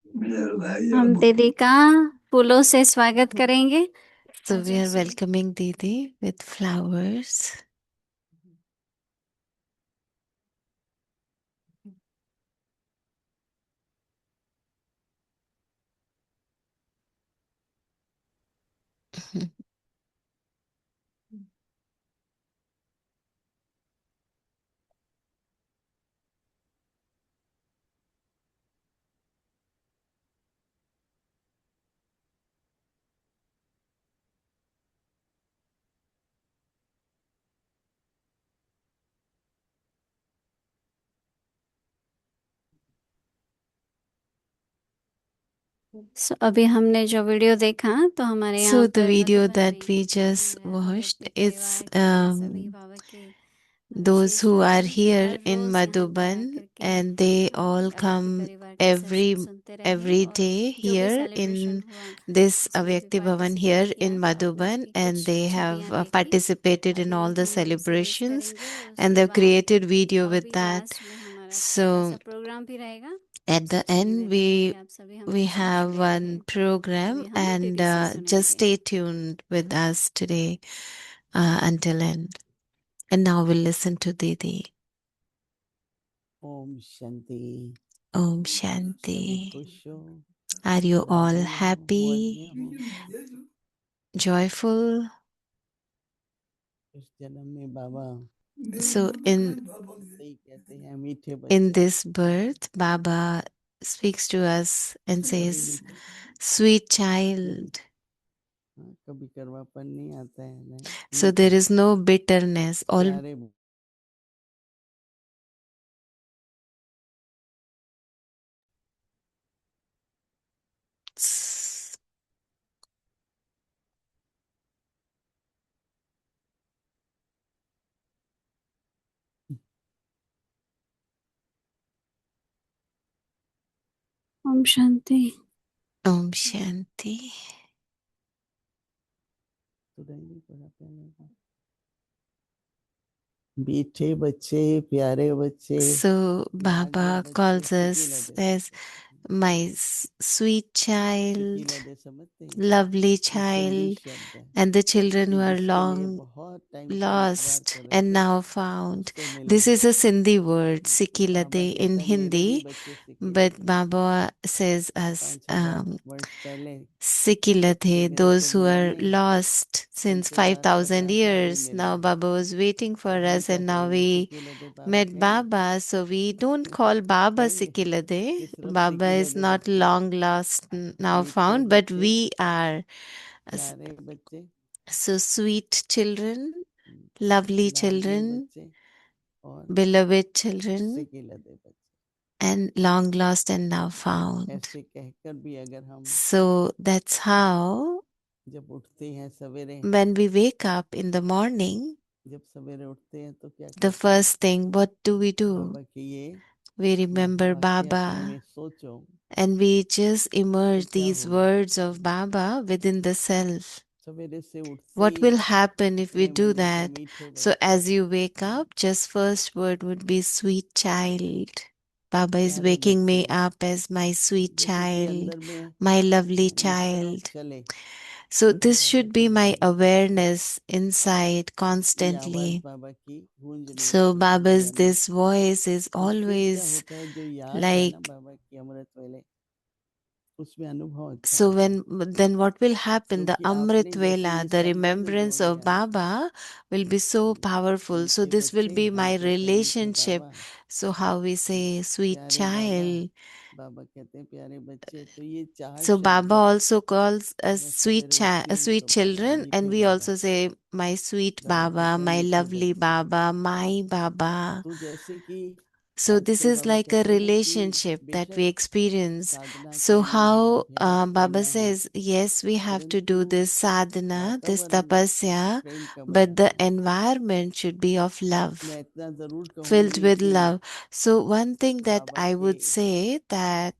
हम दीदी का फूलों से स्वागत करेंगे। So we are welcoming Didi with flowers. अभी हमने जो वीडियो देखा तो हमारे यहाँ So the पर video मधुबन that में we सभी just watched, अव्यक्ति it's परिवार के सभी बाबा के those विशेष who are भक्त here हर in रोज यहाँ पर Madhuban, आकर के and they all अव्यक्ति come परिवार के सत्संग every सुनते रहे every और day जो भी here सेलिब्रेशन in हुआ this उसमें भी Avyakti Bhavan पार्टिसिपेट here किया in तो आपने Madhuban, उसकी and कुछ they छवियां have देखी। participated in अभी all the हम सजेस्ट celebrations, करेंगे और and उसके they've बाद created video और with भी that. लास्ट में हमारा छोटा सा So प्रोग्राम भी रहेगा। at the तो end, उम्मीद है कि आप सभी we हमारे साथ have रहेंगे। one program, अभी हम and दीदी से just सुनेंगे। stay tuned with us today until end. And now we'll listen to Didi. Om Shanti. Om सभी Shanti. खुश हो, Are you all राजी हो, मौज happy, में हो। joyful? इस जन्म में बाबा So सही कहते हैं मीठे in बच्चे। this birth, Baba speaks to us and कभी says, "Sweet child." कभी करवापन नहीं आता है, नहीं So मीठे there is no bitterness. All प्यारे। ओम शांति। Om Shanti. मीठे बच्चे, प्यारे बच्चे, So लाडले Baba बच्चे, calls सिकी us लदे as बच्चे। my sweet सिकी child, लदे समझते हैं, lovely ये सिंधी child, शब्द है and the children कि who are जिसके लिए long बहुत टाइम से इंतजार lost कर रहे and थे, now found. उसको मिल This गए। is a Sindhi word, Baba Sikilade in कहता है मेरे भी Hindi, बच्चे सिकी but लदे। Baba says as 5000 वर्ष पहले ये Sikilade, मेरे those who are कबीर ने lost since इंतजार कर 5,000 रहा था, अभी years. मिल Now गए। Baba was waiting for तो हम us, क्या and now करेंगे, we सिकी लदे बाबा met कहेंगे? Baba. So we don't call Baba कहेंगे Sikilade. कि सिर्फ Baba सिकी is लदे not बच्चे, long lost, now मीठे found, but बच्चे, we are. प्यारे बच्चे, So sweet children, lovely लाडले children, बच्चे और beloved children, सिकी लदे बच्चे। and long lost and now found. ऐसे कहकर भी अगर हम So that's how जब उठते हैं सवेरे, when we wake up in the morning, जब सवेरे उठते हैं तो क्या the करते हैं? first thing, what do we do? बाबा की ये We remember महावाक्य अपने Baba में सोचो and we just तो immerse क्या these होगा। words of Baba within the self. सवेरे से उठते What he will happen if we अपने do मन में से that? मीठे So बच्चे, as you wake up, just first word would be sweet child. Baba is प्यारे waking बच्चे, me up as my sweet जैसे कि child, अंदर में my lovely इस तरफ child. चले So कि this बाबा should की be my याद आए। awareness inside ये आवाज constantly. बाबा की गूंजनी So चाहिए Baba's अंदर। this voice is तो फिर क्या always होता है, जो याद है ना like, बाबा की अमृत वेले, उसमें अनुभव अच्छा so होता है, when then what will happen? The क्योंकि Amrit आपने जैसे Vela, ये the शब्दों में जोड़ remembrance of दिया ना। Baba will be so powerful. So मीठे this will बच्चे, be हम my कहते हैं मीठे relationship. Baba, So how we say sweet प्यारे बाबा, child. बाबा कहते हैं प्यारे बच्चे। तो ये चार So Baba शब्द also calls us मैं सवेरे उठती हूँ sweet तो बाबा, children, and मीठे we Baba, also say my sweet Baba Baba, कहते हैं my मीठे lovely बच्चे। Baba, my Baba. तो जैसे कि So this आजकल is बाबा like a कहते हैं ना कि relationship that बेशक we experience. साधना So करनी है, how अभ्यास Baba करना है, says, yes, we have to परंतु do this sadhana, this वातावरण tapasya, प्रेम का but बना the रहे। environment should be of मैं love, इतना जरूर filled कहूंगी with कि love. So one thing that Baba I के would say that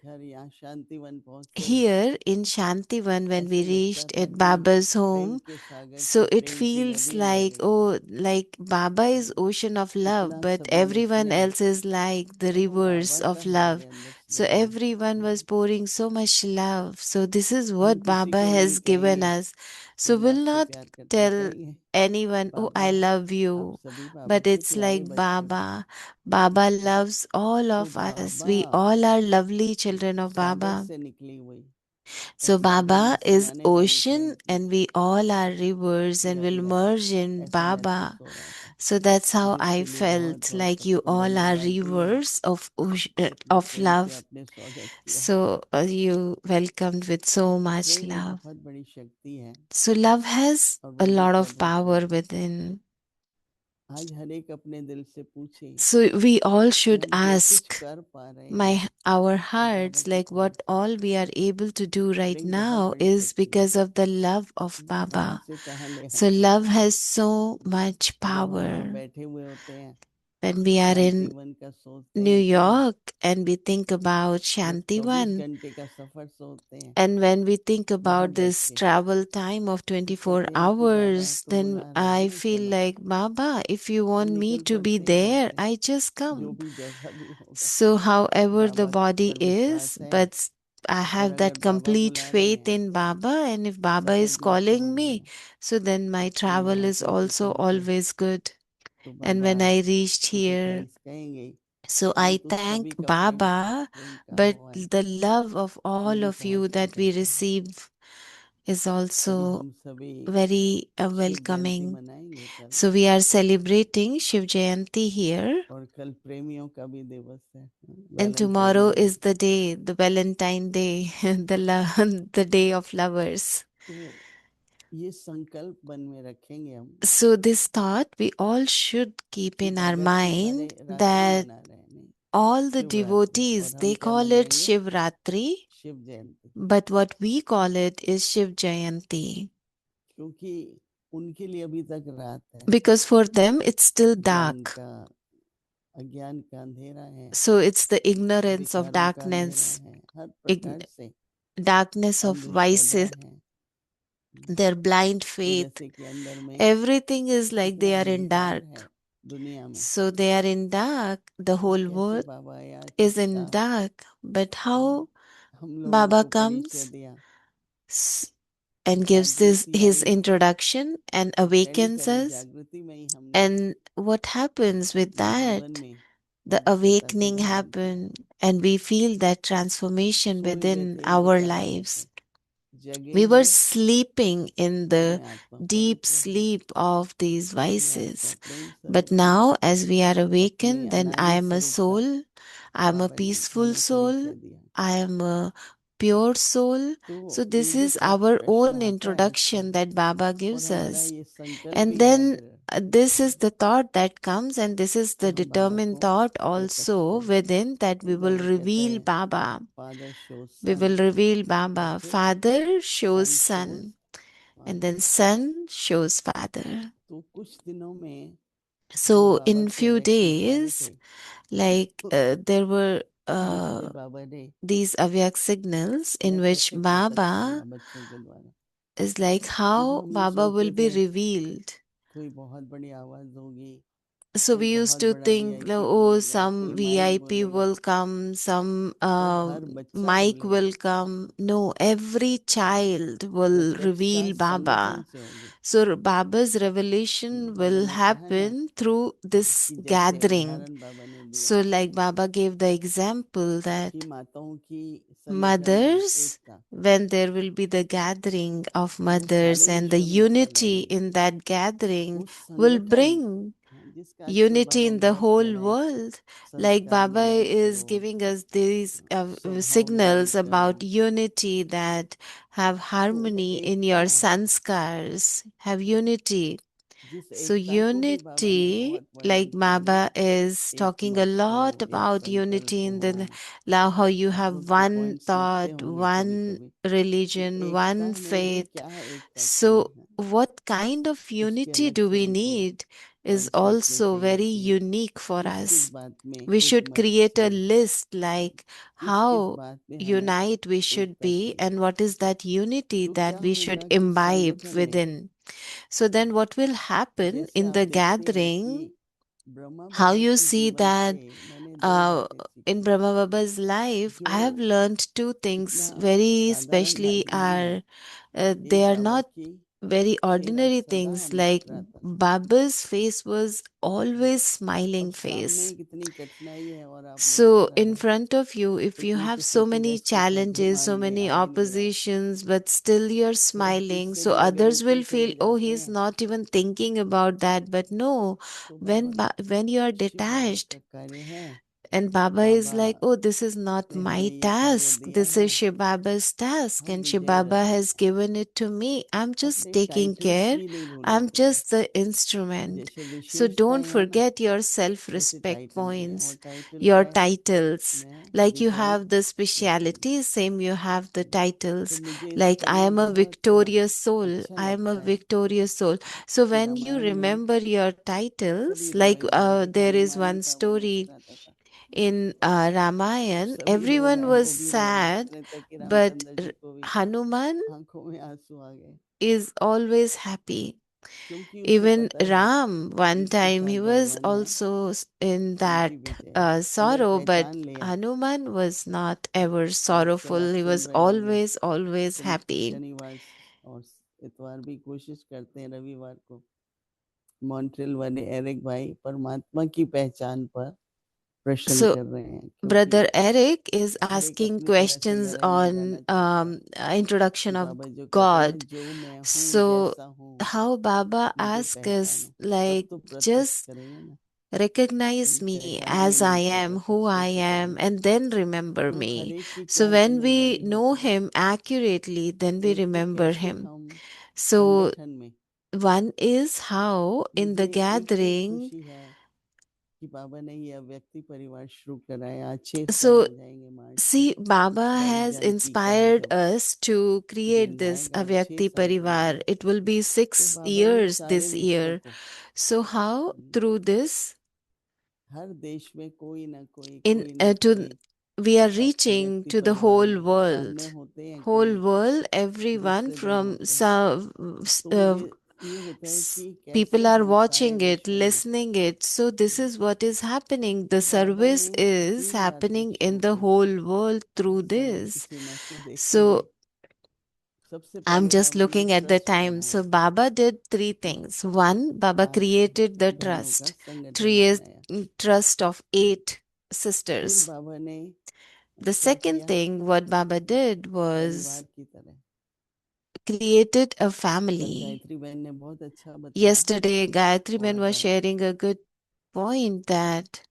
घर यहाँ शांतिवन पहुंचे Here in Shantivan, when we ऐसे लगता reached था at कि Baba's प्रेम home, के सागर so से it प्रेम की feels नदियां बह like, रही oh, like Baba is ocean of love, इतना but सभी ने everyone किया else is like the और वो rivers बाबा का of हमारे love. अंदर So स्नेह everyone was pouring so much love. So this is हम what किसी Baba को नहीं has given कहेंगे us. कि So हम we'll आपसे not प्यार करते हैं tell कहेंगे anyone, oh, Baba I love आप you. सभी बाबा But के it's प्यारे like बच्चे हो Baba. Baba loves all तो of us. Baba We all are lovely children of Sagar Baba. से निकली हुई और So सागर में Baba is समाने वाली प्रेम ocean की and we all are rivers and will लहर merge in ऐसा महसूस Baba. हो रहा था So that's how I जिसके लिए बहुत felt, बहुत like you all are धन्यवाद दूंगा rivers of इतने of प्रेम से love. आपने स्वागत किया So you welcomed with so much प्रेम एक love. बहुत बड़ी शक्ति है So love has और a वही lot of प्रभु power है within. आज हर एक अपने दिल से पूछे So we all कि should हम जो कुछ ask कर पा रहे हैं our वो बाबा hearts, की like कृपा what से all we are able to do right प्रेम बहुत now बड़ी is शक्ति है because of the love of कहाँ Baba. से कहाँ ले So आती है love has so much जब हम वहाँ power. बैठे हुए होते हैं When we are in Shantivan का सोचते New हैं कि York and we think about वो 24 Shantivan, घंटे का सफर सोचते हैं and when we think वहाँ about बैठ this के travel time of तो 24 कहते हैं कि बाबा hours, तो then बुला रहे हैं I ना feel चलो like, Baba, if you तो want me निकल to be पड़ते हैं घर there, से I just जो come. भी जैसा भी होगा So, however the Baba body पर is, विश्वास है but I और have अगर that बाबा complete बुला रहे faith हैं in Baba, and if तो Baba is बहुत दूर का calling हो me, जाना so then my हम travel यहाँ is पहुँचे also पहुँचे always good. तो And Baba when I reached उनको here, थैंक्स कहेंगे so I परंतु thank सभी का प्रेम Baba, प्रेम कहाँ but हुआ है the love of ये all भी of बहुत you that we महत्वपूर्ण है receive is अभी also हम सभी very शिव जयंती welcoming. मनाएंगे कल So we are celebrating Shiv Jayanti here, और कल प्रेमियों का भी दिवस है and Valentine tomorrow day is the day, the Valentine Day, the day of lovers. तो ये संकल्प मन में रखेंगे हम So this thought we all should keep कि in our बाबा की सारे mind रात्रि that मना रहे हैं नहीं all the शिवरात्रि devotees, और हम they क्या call it मनाएंगे Shivratri, Shiv Jayanti but what we call it is Shiv Jayanti. क्योंकि उनके लिए अभी तक रात है Because for them it's still ज्ञान dark. का अज्ञान का अंधेरा है So it's the ignorance of विकारों का अंधेरा darkness, है हर ig- प्रकार से darkness of अंधश्रद्धा vices, है their blind तो faith. जैसे कि अंदर में Everything is like इतना they are in अंधकार dark. है दुनिया में So they are in dark. The तो whole कैसे world बाबा आया is in चुपचाप dark. But how हम लोगों Baba को परिचय comes दिया s- and gives this जागृति his आई introduction and पहली awakens पहली us. जागृति में ही हमने And what happens with अपने जीवन that? में The दिव्यता को awakening धारण किया happen and we feel that transformation सोए हुए within थे our इंतजार में lives. थे जगे We were हैं sleeping in तो the मैं आपका deep पवित्र हूँ sleep of these मैं आपका vices. प्रेम But स्वरूप हूँ now, as we are अपने awakened, then I अनादि am a स्वरूप का soul, I am a बाबा ने peaceful हमें soul, परिचय दिया I am a pure soul. So, तो ये this जो is our प्रश्न own आता है introduction that Baba और gives हमारा us. ये संकल्प And भी है then फिर this is the thought that comes, and this is तो the हम बाबा determined को thought प्रत्यक्ष also करें within that we तो will बाबा कहता reveal है Baba. Father show We son will reveal और Baba. फिर Father shows son shows Son, and father then Son shows Father. तो कुछ दिनों में जो So बाबा in के few अवेकनेस आए days, थे like तो there were मुझे बाबा ने these avyak signals in मैं which कैसे प्रत्यक्ष Baba किया बच्चों के द्वारा is like क्योंकि how हम ये Baba will सोचते be थे revealed. कोई बहुत बड़ी आवाज होगी So कोई we used बहुत to बड़ा think, like, वीआईपी oh, बोलेगा some कोई माइक VIP बोलेगा will come, some पर हर बच्चा mic बोलेगा will come. No, every child will प्रत्यक्षता reveal संगठन Baba. से होगी So Baba's revelation Baba will ने कहा ना happen through this कि जैसे gathering. उदाहरण बाबा ने दिया So like Baba gave the example कि that माताओं की संगठन में mothers, Ekta when there will be the gathering of वो mothers सारे and the विश्व में unity फैलाएगी in that gathering वो will संगठन bring जिसका आजकल unity बाबा in the बहुत कह whole रहे हैं world. Like संस्कार Baba मिलन is करो giving us these सद्भावनाएं signals करो about unity, that have तो वो harmony in Ekta your sanskars, have unity. जिस So एकता को भी बाबा ने unity, बहुत वर्णन like किया ना Baba is एक talking a मत lot हो एक about संकल्प unity in हो the now how you आप have लोग तो one पॉइंट्स लिखते thought, होंगे कभी one कभी कि religion, one एकता में भी faith. क्या एकता चाहिए So what kind of उसके unity अलग do से we हमको need? is और सोचने also चाहिए very कि unique for किस किस us. बात में We एक should मत create a से list like किस किस how बात में हमें unite we एक should करते be हैं। and what is that unity तो क्या that we should होगा कि imbibe संगठन में within. So then what will happen जैसे in आप the देखते हैं gathering, कि ब्रह्मा how बाबा you के see जीवन that से मैंने दो uh, बातें in सीखी Brahma Baba's life, I have जो learned two इतना things very साधारण especially बातें नहीं है। are they एक are बाबा not की very चेहरा ordinary सदा things. हम Like मुस्कुराता था। Baba's face was always अब smiling सामने face. कितनी कठिनाई है और आप So मुस्कुरा in रहे हैं। front of you, if you कितने have किसी so को many व्यस्तता challenges, दिमाग so में many आ ही नहीं रहा है। oppositions, but still you're तो ऑफिस smiling, से so भी अगर others will ऊपर feel, चले oh, जाते he's हैं not even thinking about that. But no, तो when Baba when you are Shiv Baba detached, का कार्य है। and Baba is Baba like, oh, this is not ने हमें my ये कार्य task. दिया This है, is Shiv Baba's task. हम And Shiv विजयी Baba रथ में has given it to me. I'm just अपने taking टाइटल्स care. भी नहीं भूलना I'm चाहिए। just the instrument. जैसे So don't विशेषताएं है ना, forget your वैसे self-respect टाइटल भी है। और points, टाइटल your क्या है? titles. मैं Like you विधायक have the विश्राम। specialities, same you have the तो titles. मुझे इस Like I समय am a बहुत victorious soul. अच्छा I am a लगता है victorious soul. So कि when you रामायण में remember your सभी titles, like भाई जब there is हनुमान one जी था वो story मुस्कुराता था, in अब Ramayan, सभी लोग everyone हैं was वो भी मर sad, रहे थे कि but रामचंद्र जी को भी Hanuman आंखों में आंसू आ गए, is always happy. क्योंकि उसे Even पता है Ram, one जिसके time साथ he was भगवान है also in उनकी that विजय है। अगर sorrow, but पहचान लिया Hanuman was not ever और आजकल आप sorrowful. He सुन was रहे होंगे always happy. शनिवार और इतवार भी कोशिश करते हैं रविवार को मॉन्ट्रियल वाले एरिक भाई परमात्मा की पहचान पर प्रश्न So कर रहे हैं, क्योंकि Brother Eric is हर एक asking अपनी तरह से questions धर्म on जगाना चाहता है कि introduction of बाबा जो कहते हैं ना, God. जो मैं हूँ So जैसा हूँ how Baba मुझे asks us, पहचानो, तब like, तो प्रत्यक्ष just करेंगे ना। recognize हम me पहचान भी as I नहीं कर am, रहे थे, who I कैसे am, करेंगे। and then remember तो हर me. एक की So क्या when we जिम्मेदारी know होती है, him accurately, then we एक तो remember कैसे him. हम So संगठन में, one is how in मुझे the एक gathering, खुशी है कि बाबा ने यह व्यक्ति परिवार शुरू करा है। आज 6 साल so हो जाएंगे मार्च में। see, Baba 22 has जानकी का है inspired जो us to create this कहलाएगा, 6 Avyakti साल पूरे Parivar. होंगे। It will be तो 6 बाबा ने years सारे this विश्व year. को So how through this हर देश में कोई ना in to कोई we are reaching अव्यक्ति to the परिवार whole सामने world, होते हैं कि whole world, everyone दूसरे दिन from होते हैं। some तो मुझे ये होता है कि कैसे people are हम सारे watching it, विश्व में, listening it. So this is what is happening. The तो बाबा service ने is 3 बातें happening in शुरू the की whole world कि through समय की this. सीमा को देखते हुए। So सबसे I'm पहले just बाबा ने looking at the trust time. बनाया, So Baba did three things. One, Baba 8 created the बहनों का trust. संगठन Three is बनाया। trust of 8 फिर sisters. बाबा ने The क्या second किया, thing what Baba did was परिवार की तरह। created a कल family. गायत्री बहन ने बहुत अच्छा बताया Yesterday, Gayatri Ben और was sharing a good point that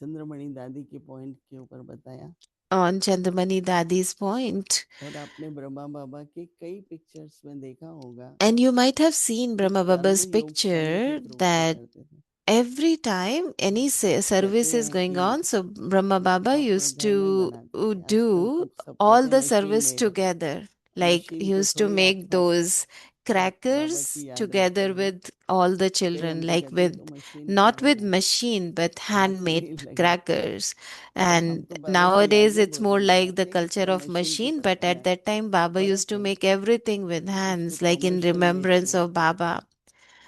Chandramani दादी के पॉइंट के ऊपर बताया, on Chandramani Dadi's point. और आपने ब्रह्मा बाबा के कई पिक्चर्स में देखा होगा And you might have seen कि Brahma कर्म Baba's योग संघ के picture थ्रू किया that करते थे। every time any कहते service is हैं going कि on, so Brahma Baba अपने used घर में to बनाते थे, आजकल do तो सब all कहते हैं the मशीन service मेड है। together. अब Like he मशीन को used to थोड़ी make आत्मा those बाबा crackers की याद रखते together हैं, with all the कई children, घंटे like कहते हैं with तो मशीन क्यों not with बनाए, machine but आग handmade नहीं लगी। crackers. तो हम And तो बाबा की याद nowadays में it's more like the बनाते हैं कि culture चलो of मशीन की machine, तरह but at बनाए। that time तो Baba used फर्क to है, make everything with उसको hands, like in commercial made remembrance नहीं। of Baba.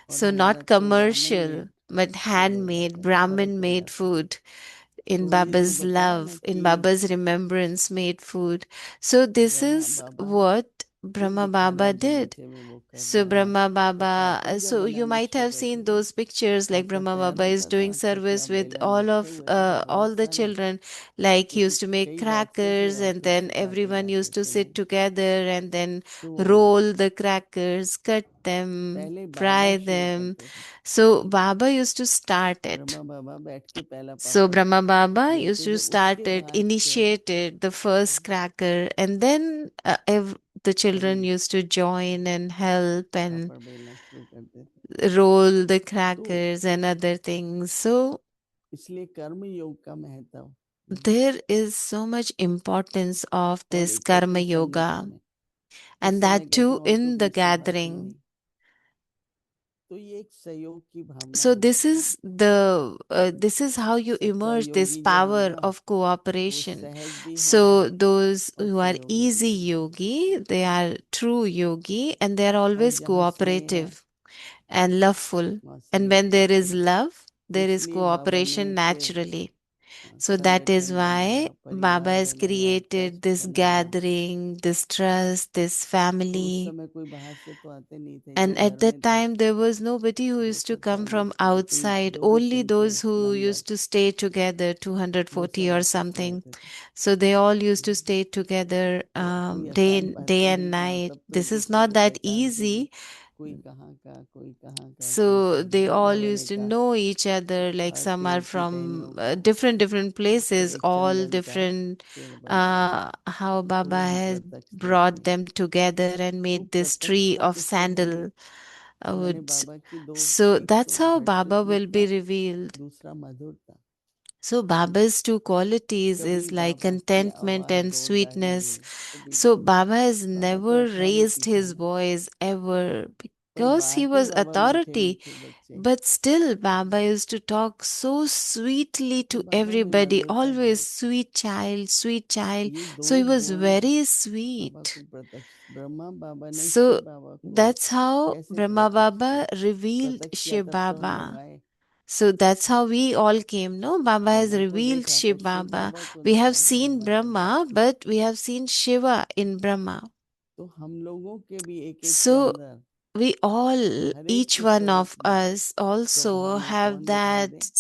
और So हमारा not तो ब्राह्मण commercial, मेड but फूड हो handmade, जाता है, फर्क Brahmin हो made जाता है। food in तो ये जो Baba's बताया ना love, in कि Baba's remembrance made food. So this Brahma is Baba what जो Brahma दिखाना Baba did. बगीचे में वो कर So रहा है। Brahma तो Baba, कार्टून जब so you बनाने might शुरू have करते seen थे, those pictures like आपका Brahma पैर Baba is होता doing था, कचरा service with बेलन all रखे of हुए थे बहुत all the सारे, children. Like he क्योंकि used to make कई बॉक्सेस में crackers and ऑफिस then सिखाते everyone जाते used to थे वो। sit together and then तो roll the crackers, cut them, पहले बाबा fry शुरू them. करते थे, So Baba used to start it. Brahma बाबा बैठ के पहला So papad Brahma Baba used बेलते to थे, start उसके it, बाद फिर initiated the first cracker, and then the children हम used to join and help and पापड़ बेलना शुरू करते थे। roll the तो crackers and other things. So इसलिए कर्म योग का महत्व there is so much importance of और this Karma एकत्रित संगठन Yoga, में। इस and समय that कहते too हैं और तो in the कोई सेवा क्यों gathering. नहीं। तो ये एक सहयोग की भावना So है। this is how you emerge this सच्चा power योगी जो of होगा वो cooperation. सहज भी होगा So those और who are सहयोगी easy भी होगा। yogi, they are true yogi, and they are और always जहाँ स्नेह है cooperative and loveful. वहाँ And सहयोग when भी there is होगा। love, तो there is इसलिए बाबा ने cooperation फिर naturally. So that is संगठन why बनाया, Baba परिवार has बनाया, created ट्रस्ट this बनाया। gathering, this trust, this तो उस family. समय कोई बाहर से तो आते नहीं थे, जो And घर at that में थे time, there was nobody who वो used to तो come पहले from से outside, जो भी only सुनते those who number used to stay together, वो 240 सब or इकट्ठे something. रहते थे। So they all used to stay together तो कोई आसान day बातें and नहीं थी, night. मतलब फिर This is दूसरे not को that पहचानते भी, easy. कोई कहाँ का, कोई कहाँ का, कोई So कहाँ। they फिर all बाबा ने used to कहा know each other, like some are पेड़ की from टहनियों को different तो places, एक all चंदन का different. पेड़ बन जाएगा। How तो Baba वहाँ has प्रत्यक्ष देखने brought लगे। them together and तो made this tree प्रत्यक्षता of किससे होगी? sandal मैंने wood. बाबा की दो, So एक तो that's how Baba will be हर्षितता, revealed. दूसरा मधुरता। So Baba's two qualities कभी is like बाबा की contentment आवाज and जोरदार नहीं sweetness. हुई, कभी So भी। Baba has बाबा तो never अथाह में raised तीखा his है, voice ever पर because he बात ही was बाबा मीठे authority. मीठे बच्चे। But still, Baba used to talk so sweetly तो to बाबा में everybody, नम्रता always बहुत थी। sweet child, sweet child. ये So दो he was गुण very बाबा sweet. को प्रत्यक्ष, ब्रह्मा बाबा ने शिव So बाबा को that's how कैसे Brahma प्रत्यक्ष Baba किया? revealed प्रत्यक्ष किया Shiv तब तो हम लोग Baba. आए। So that's how we all came, no? Baba has Brahma को revealed देखा पर Shiv शिव Baba. बाबा को We नहीं have जाना, seen ब्रह्मा को देखा। Brahma, but we have seen Shiva in Brahma. तो हम लोगों के भी एक एक के So अंदर we all, हर एक each के one स्वरूप of में, us also स्वभाव में have कौन दिखाई that they?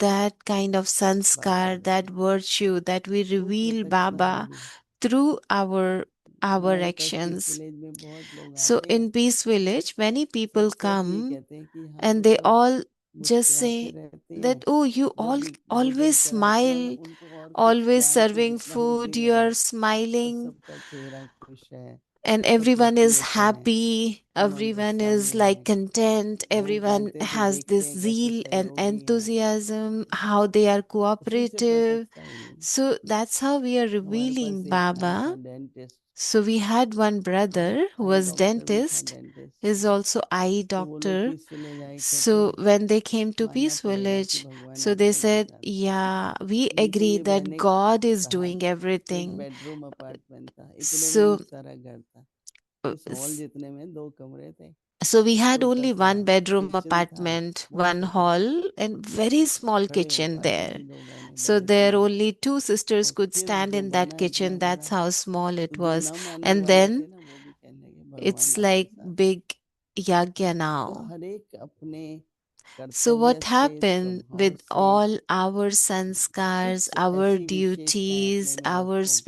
that kind of Baba sanskar, that दिखाई। virtue that we तो reveal प्रत्यक्षता Baba होगी। through our हमारे पास पीस actions. विलेज में बहुत लोग So आते हैं, in Peace Village, many सब people सिर्फ ये come कहते हैं कि यहाँ and तो they सब all just मुस्कुराते say रहते that, हैं, oh, you जब all भी भोजन always कराते, मतलब smile, उनको और कुछ always ज्ञान तो serving जितना होते food, ही you रहे, are पर smiling, सबका चेहरा खुश है, and सब everyone is प्रफुल्लित है, happy, उमंग everyone उत्साह is में like है। content, भोग everyone लगाते हैं तो has देखते this हैं कैसे zeal and सहयोगी हैं, enthusiasm, how they are उसी से cooperative. प्रत्यक्षता हुई। So that's how we are हमारे revealing पास एक भाई था Baba. Dentist, So we had one brother who I was doctor भी था dentist, dentist. is also eye तो वो लोग doctor. पीस विलेज आए, कहते So when they came to मानना Peace पड़ेगा कि Village, भगवान so they आज्ञा के said, साथ। yeah, we उनको agree ये that वैनिक God is कहा doing था, एक everything. बेडरूम अपार्टमेंट था, इतने में ही So सारा घर था। uh, इस हॉल जितने में 2 कमरे थे, So we had छोटा only सा one bedroom किचन था, apartment, बहुत one छोटा, hall, and very small खड़े हो kitchen पाते there. नहीं 2 बहनें So बड़े there थे। only two sisters और could फिर stand जो in that बना kitchen. इतना That's बड़ा, how small तो it जो was. ना मानने And वाले थे then ना, वो भी कहने लगे it's भगवान आपके like साथ। big yagya तो now. हर एक अपने So कर्तव्य what से, happened स्वभाव with से all our sanskars, कुछ our ऐसी विशेषताएं अपने duties, में our रखो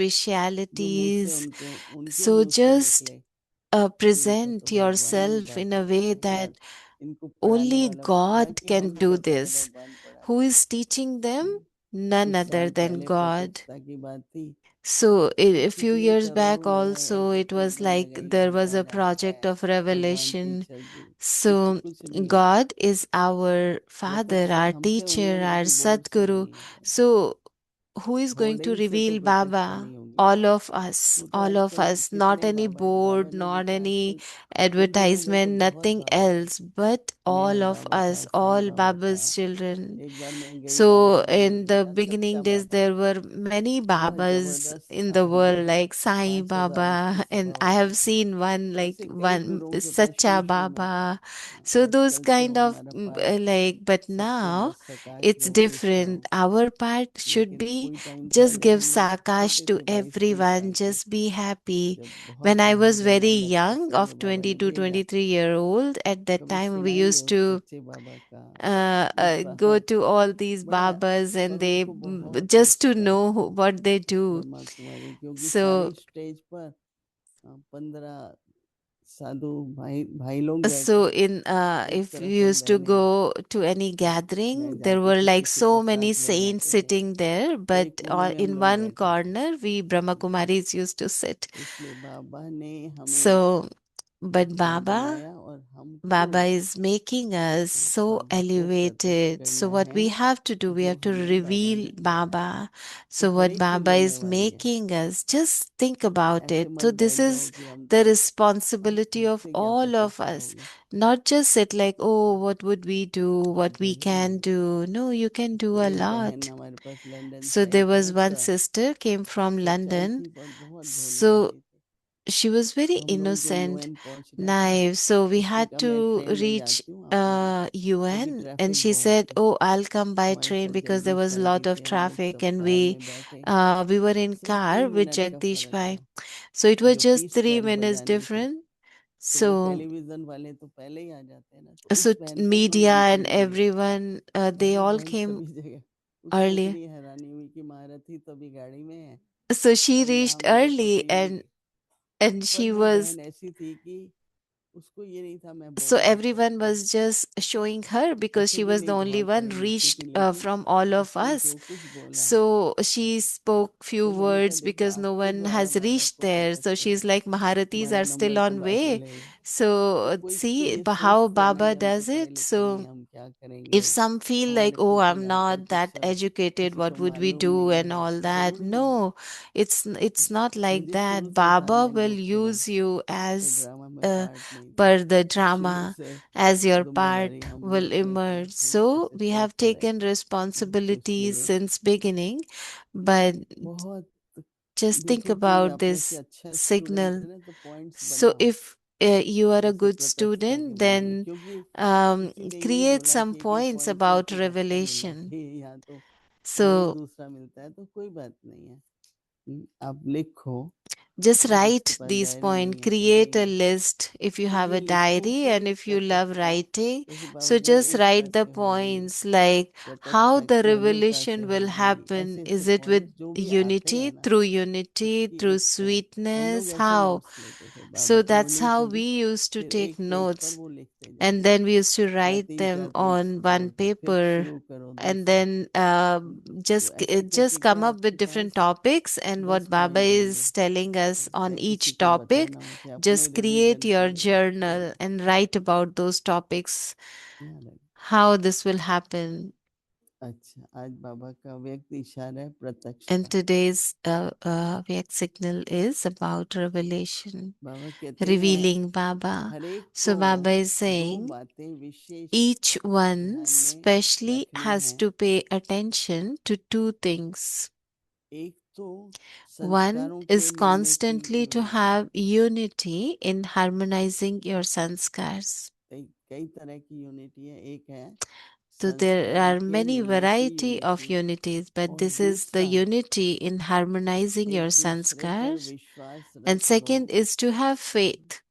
जो मुंह से specialities? उनके So मुंह से just निकले कि इनको तो present भगवान ही yourself बात in a way सिखाता है, that यार इनको पढ़ाने only वाला, God हालांकि can हम do कहते हैं this. भगवान Who पढ़ाते हैं। is teaching them? None कुछ other साल than पहले God. प्रत्यक्षता की बात थी, So तो a few कितने years back करोड़ों लगाए, also, it कितनी was धन like लगाई, there was a भगवान आया project है, of भगवान revelation. टीचर जी, कुछ So कुछ नहीं हुआ। God is our Father, प्रत्यक्षता our हमसे हुई teacher, है, our लेकिन बोर्ड से Sadguru. नहीं हुई है। So who is going to hoarding से तो reveal प्रत्यक्षता Baba? नहीं होगी। All of us, वो तो all of आजकल us, not कितने any बाबा है, बाबा board, ने not देखा any आजकल इंडिया में तो advertisement, बहुत nothing बाबा है, else, but all Mehar of Baba us, था, साईं all बाबा था। Baba's children. एक बार मैं गई बाबा So ने मुझे in the देखा, beginning सच्चा days, Baba, there were many बहुत Babas जबरदस्त in था the वो। world, like Sai 5,000 उसकी Baba, and सभा I होती have थी, seen one like ऐसे कई one गुरुओं के पास शुरू Sacha शुरू में। Baba. So those आजकल तो kind of हमारा पाठ like, but सत्य now बस सकाश it's दो Keshav, different. Our part should लेकिन be कोई टाइम था just जब give हम लोग Sakash छोटे to थे, 22-23 everyone, साल के, just be happy. जब When बहुत I बाहर was very जाना, जब young, सत्संग of में बाबा ने 22, भेजा, 23-year old, at that कभी time we सुनाएंगे used उस to सच्चे बाबा का go उत्साह, to all these बड़ा, babas and पर they उनको बहुत just to respect, know what they do. Brahma Kumari, क्योंकि So सारी स्टेज पर 15 साधु भाई भाई लोग so बैठे, in एक if you तरफ हम used to बहनें, go to any मैं gathering, there जाती were थी like किसी को so many साथ ले saints जाते थे, sitting there, तो एक but कोने में हम in लोग one बैठे थे। corner we Brahma Kumaris used to sit. इसलिए बाबा ने हमें So But इतना Baba, बनाया और हमको Baba is making us so बाबा को प्रकट elevated. So करना what है we have to do, we जो have to हमें बाबा reveal ने किया है। Baba. तो So हर what एक की Baba मिलने is वाली है। making us, just think about ऐसे it. मत So this बैठ जाओ is कि हम the तो responsibility of हमसे क्या all प्रकट of us. करोगे, Not just sit like, oh, what would we do? What we can जरूर। do? No, you can do a एक बहन lot. हमारे पास लंदन So से आई there थी, was one मात्र sister came from सच्चाई London. थी पर बहुत भोली So भाली थी। she was very तो हम लोग जो innocent, यूएन पहुंच रहे थे, naive. So we उसने had कहा मैं to ट्रेन में reach जाती हूँ, आप आ जाओ, क्योंकि UN, and ट्रैफिक she बहुत said, थी। "Oh, I'll come by हमारे train साथ because there Jagdish was a भाई भी lot of थे, हम लोग traffic, सब and कार we में बैठे। we were in सिर्फ 3 car with मिनट का Jagdish फर्क Bhai. था, So it was जो just पीस 3 minutes बजानी थी। different. तो वो So टेलीविजन वाले तो पहले ही आ जाते हैं ना, तो so उस बहन को उन्होंने media and इंटरव्यू दिया। everyone, और they वो all बहन came सभी जगह, उसको early. इतनी हैरानी हुई कि महारथी तो अभी गाड़ी में है So she और यहाँ reached मेरे को early, टीवी। and पर she वो was, बहन ऐसी थी कि उसको ये नहीं था मैं so बोल नहीं everyone सकती, was just showing her because ऐसे she भी was the नहीं only बहुत one पढ़ी लिखी reached थी, लेकिन from all of उसने us. जो कुछ बोला, So she spoke few तो मैंने कहा words देखिए because no आपके one द्वारा has बाबा reached को there. प्रकट So she's करो, like, Maharatis हमारा are still नंबर तो on बाद में way. लगेगा। So तो कोई को see ये how सोचते हैं ना Baba कि हम तो does पढ़े it. लिखे नहीं So हैं, हम क्या if करेंगे, some feel like, हमारे oh, को तो I'm यहाँ पर not कुछ that educated, किसी what को would we मालूम do नहीं and है, all that? जरूरी नहीं है। No, it's not like मुझे शुरू that. से था, Baba मैं will ग्रुप में था use you पर as ड्रामा में uh, पार्ट नहीं था, per the शुरू drama, से as your part जिम्मेदारी हम will लोग पे थी, emerge. हम So ऐसे we have चलते रहे। taken तो इसके responsibilities लिए since beginning, but बहुत, just think देखिए कोई about आप में से this अच्छा स्टूडेंट signal. है ना, तो पॉइंट्स So बनाओ if you are a कैसे good प्रकटता के student, बारे में, then क्योंकि किसी ने यूं create बोला some कि एक points पॉइंट में about कुछ अच्छा मिला revelation. कि यहाँ तो रोज So दूसरा मिलता है, तो कोई बात नहीं है। आप लिखो, just जिसके write पास these डायरी नहीं points, है तो create a नहीं, list if you तो have ये a लिखो diary कि and if you love प्रकटता writing. जैसे बाबा So कह रहे just एक write the कैसे होगी, points like how प्रकटता the की अनुता से revelation will होगी, happen. ऐसे ऐसे Is it with पॉइंट जो भी आते हैं unity, ना, through unity, उसकी through एक हम लोग sweetness? ऐसे How? नोट्स लेते थे, बाबा So की that's how unity, we used to फिर take एक पेज पर notes. वो लिखते And जाओ, then we used to या write तीन चार them पेज on छोड़ one के फिर paper, शुरू करो and दूसरा। then तो ऐसे करके just come क्या up with आपके different pass topics, and 10 what Baba point is होंगे। telling us on चाहे किसी each को topic, बताना हो कि अपने just create रिवीजन के your लिए कोई journal बात and write about those topics, यहाँ लगे। how this will happen. अच्छा, आज बाबा का व्यक्त इशारा है And प्रत्यक्षता। today's Vyak signal is about revelation, बाबा कहते हैं revealing Baba. हर एक So को Baba is 2 saying बातें विशेष each one ध्यान में specially रखनी has है। to pay attention to two things. एक तो One संस्कारों के is मिलने की constantly to unity, have unity in harmonizing your sanskars. कई तरह की यूनिटी है, एक है So there संस्कारों are के many मिलने की variety of unity, unities, but और this is the दूसरा unity in harmonizing your एक दूसरे पर sanskars. विश्वास And रख दो, second is to have faith,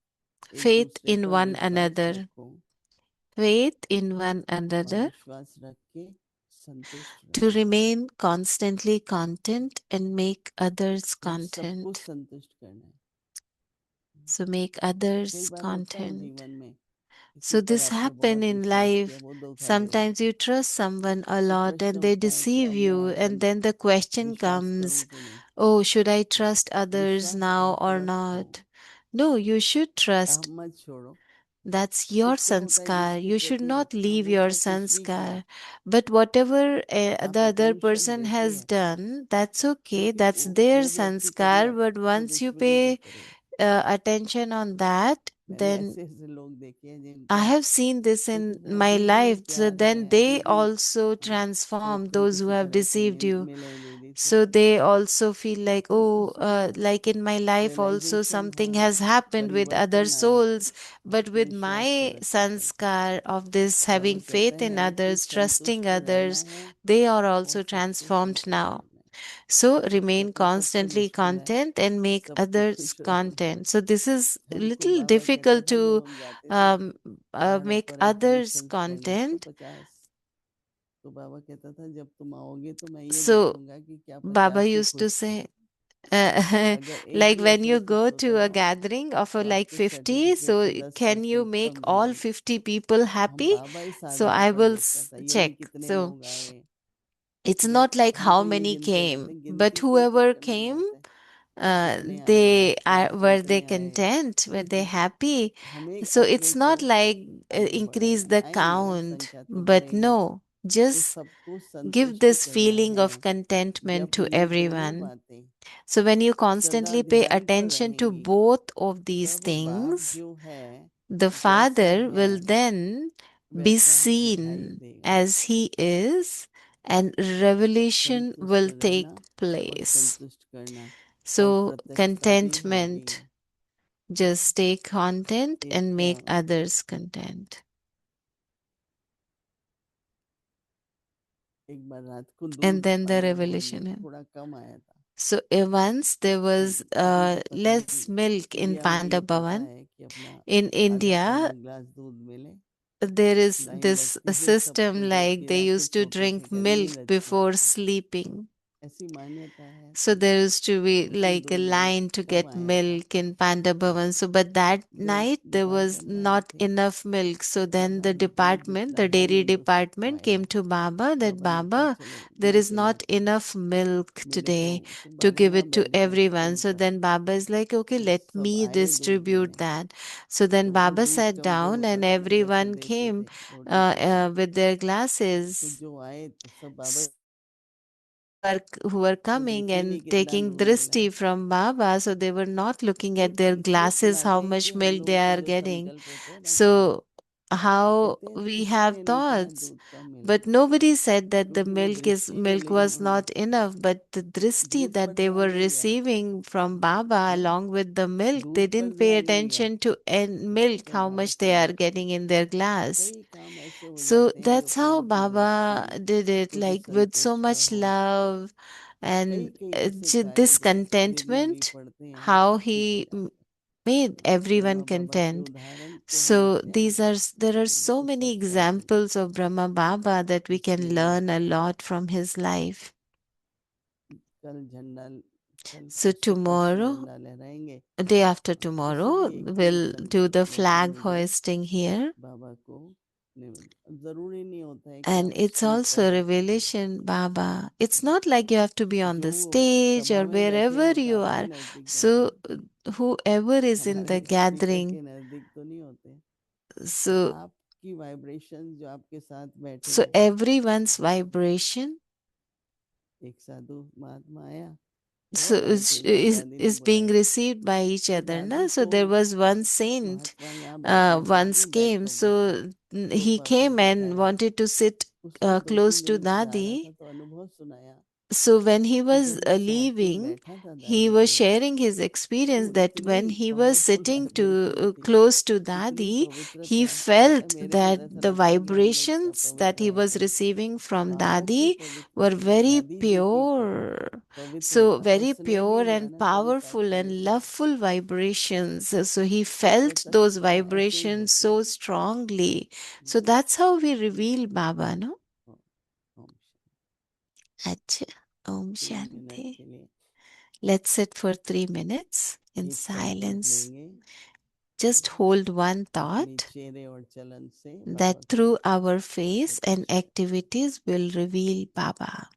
एक faith दूसरे in पर one विश्वास another, रखो faith in one और another, विश्वास रख के संतुष्ट to रहो, remain constantly content and make others और सबको content. संतुष्ट करना है। So make कई others बार होता है content. जीवन में किसी So पर this आपने happen बहुत in विश्वास किया, life. वो धोखा दे Sometimes देता है, you trust someone a तो lot प्रश्न and they उठता है कि deceive अब you, मैं and then the question विश्वास करूं comes, कि नहीं। oh, should I trust others विश्वास now आप or रखो, not? No, you should trust. आप मत छोड़ो। That's your कुछ क्या होता है sanskar. जिसके You should प्रति not रखा leave वो your चाहे कुछ भी करे, sanskar. But whatever the आप other अटेंशन person देते has रहो, done, that's okay. क्योंकि That's their वो व्यक्ति कभी sanskar. But आपसे once you दुश्मनी नहीं pay करेगा। attention on that, मैंने then ऐसे ऐसे लोग देखे हैं I जिनका have seen this in कहते थे my अभी भी life. So प्यार then है, अभी they भी also हम transform थोड़ी those who किसी have तरह से deceived you. मिले जुले थे, So they also feel like, तो oh, उसमें like in my life also realisation हो, something has happened with other परिवर्तन आए, souls, but with विश्वास को my रखते चलते। sanskar of this Baba having कहते faith in हैं कि others, trusting संतुष्ट रहना others, है they are और also सबको transformed संतुष्ट now. करना है। So remain कहते सबसे constantly मुश्किल है content and make सबको others खुश रखना। content. So this is a हमको little बाबा कहता difficult था जब to हम जाते थे पहाड़ों make पर अपने others संस्मरण 150, content. तो बाबा कहता था जब तुम आओगे तो मैं ये So देखूंगा कि क्या Baba 50 ही used to खुश थे। say, अगर एक like भी when अकेला you खुश go होता to a था gathering of तो like आपके 50, सर्टिफिकेट so पे 10% can you make come all मिलेगा। 50 people हम happy? बाबा इस So आधार I पर will देखता था, ये नहीं check. कितने So लोग आए, it's बट not like हम how तो ये many गिनते came, रहते, but गिनती से ही कुछ whoever करना came, चाहते हैं। they were they content? Were they happy? So it's not like increase the count, but no, just give this feeling of contentment to everyone. So when you constantly pay attention to both of these things, the Father will then be seen as He is, and revelation will take place. So, contentment, just stay content and make others content. And then the revelation. So once there was less milk in Panda Bhavan. In India, there is this system like they used to drink milk before sleeping. So there used to be like a line to get milk in Panda Bhavan. So, but that night there was not enough milk. So then the department, the dairy department came to Baba that Baba, there is not enough milk today to give it to everyone. So then Baba is like, okay, let me distribute that. So then Baba sat down and everyone came with their glasses who were coming and taking drishti from Baba, so they were not looking at their glasses how much milk they are getting. So how we have thoughts, but nobody said that the milk was not enough, but the drishti that they were receiving from Baba along with the milk, they didn't pay attention to milk how much they are getting in their glass. So that's how Baba did it, like with so much love and this contentment, how he made everyone content. So there are so many examples of Brahma Baba that we can learn a lot from his life. So tomorrow, day after tomorrow, we'll do the flag hoisting here. And it's also revelation, Baba. It's not like you have to be on the stage or wherever you are. So whoever is in the gathering, so everyone's vibration so is being received by each other. Na? So there was one saint once came. So he came and wanted to sit close to Dadi. So when he was leaving, he was sharing his experience that when he was sitting close to Dadi, he felt that the vibrations that he was receiving from Dadi were very pure. So very pure and powerful and loveful vibrations. So he felt those vibrations so strongly. So that's how we reveal Baba, no? Acha. Om Shanti. Let's sit for 3 minutes in silence. Just hold one thought that through our face and activities will reveal Baba.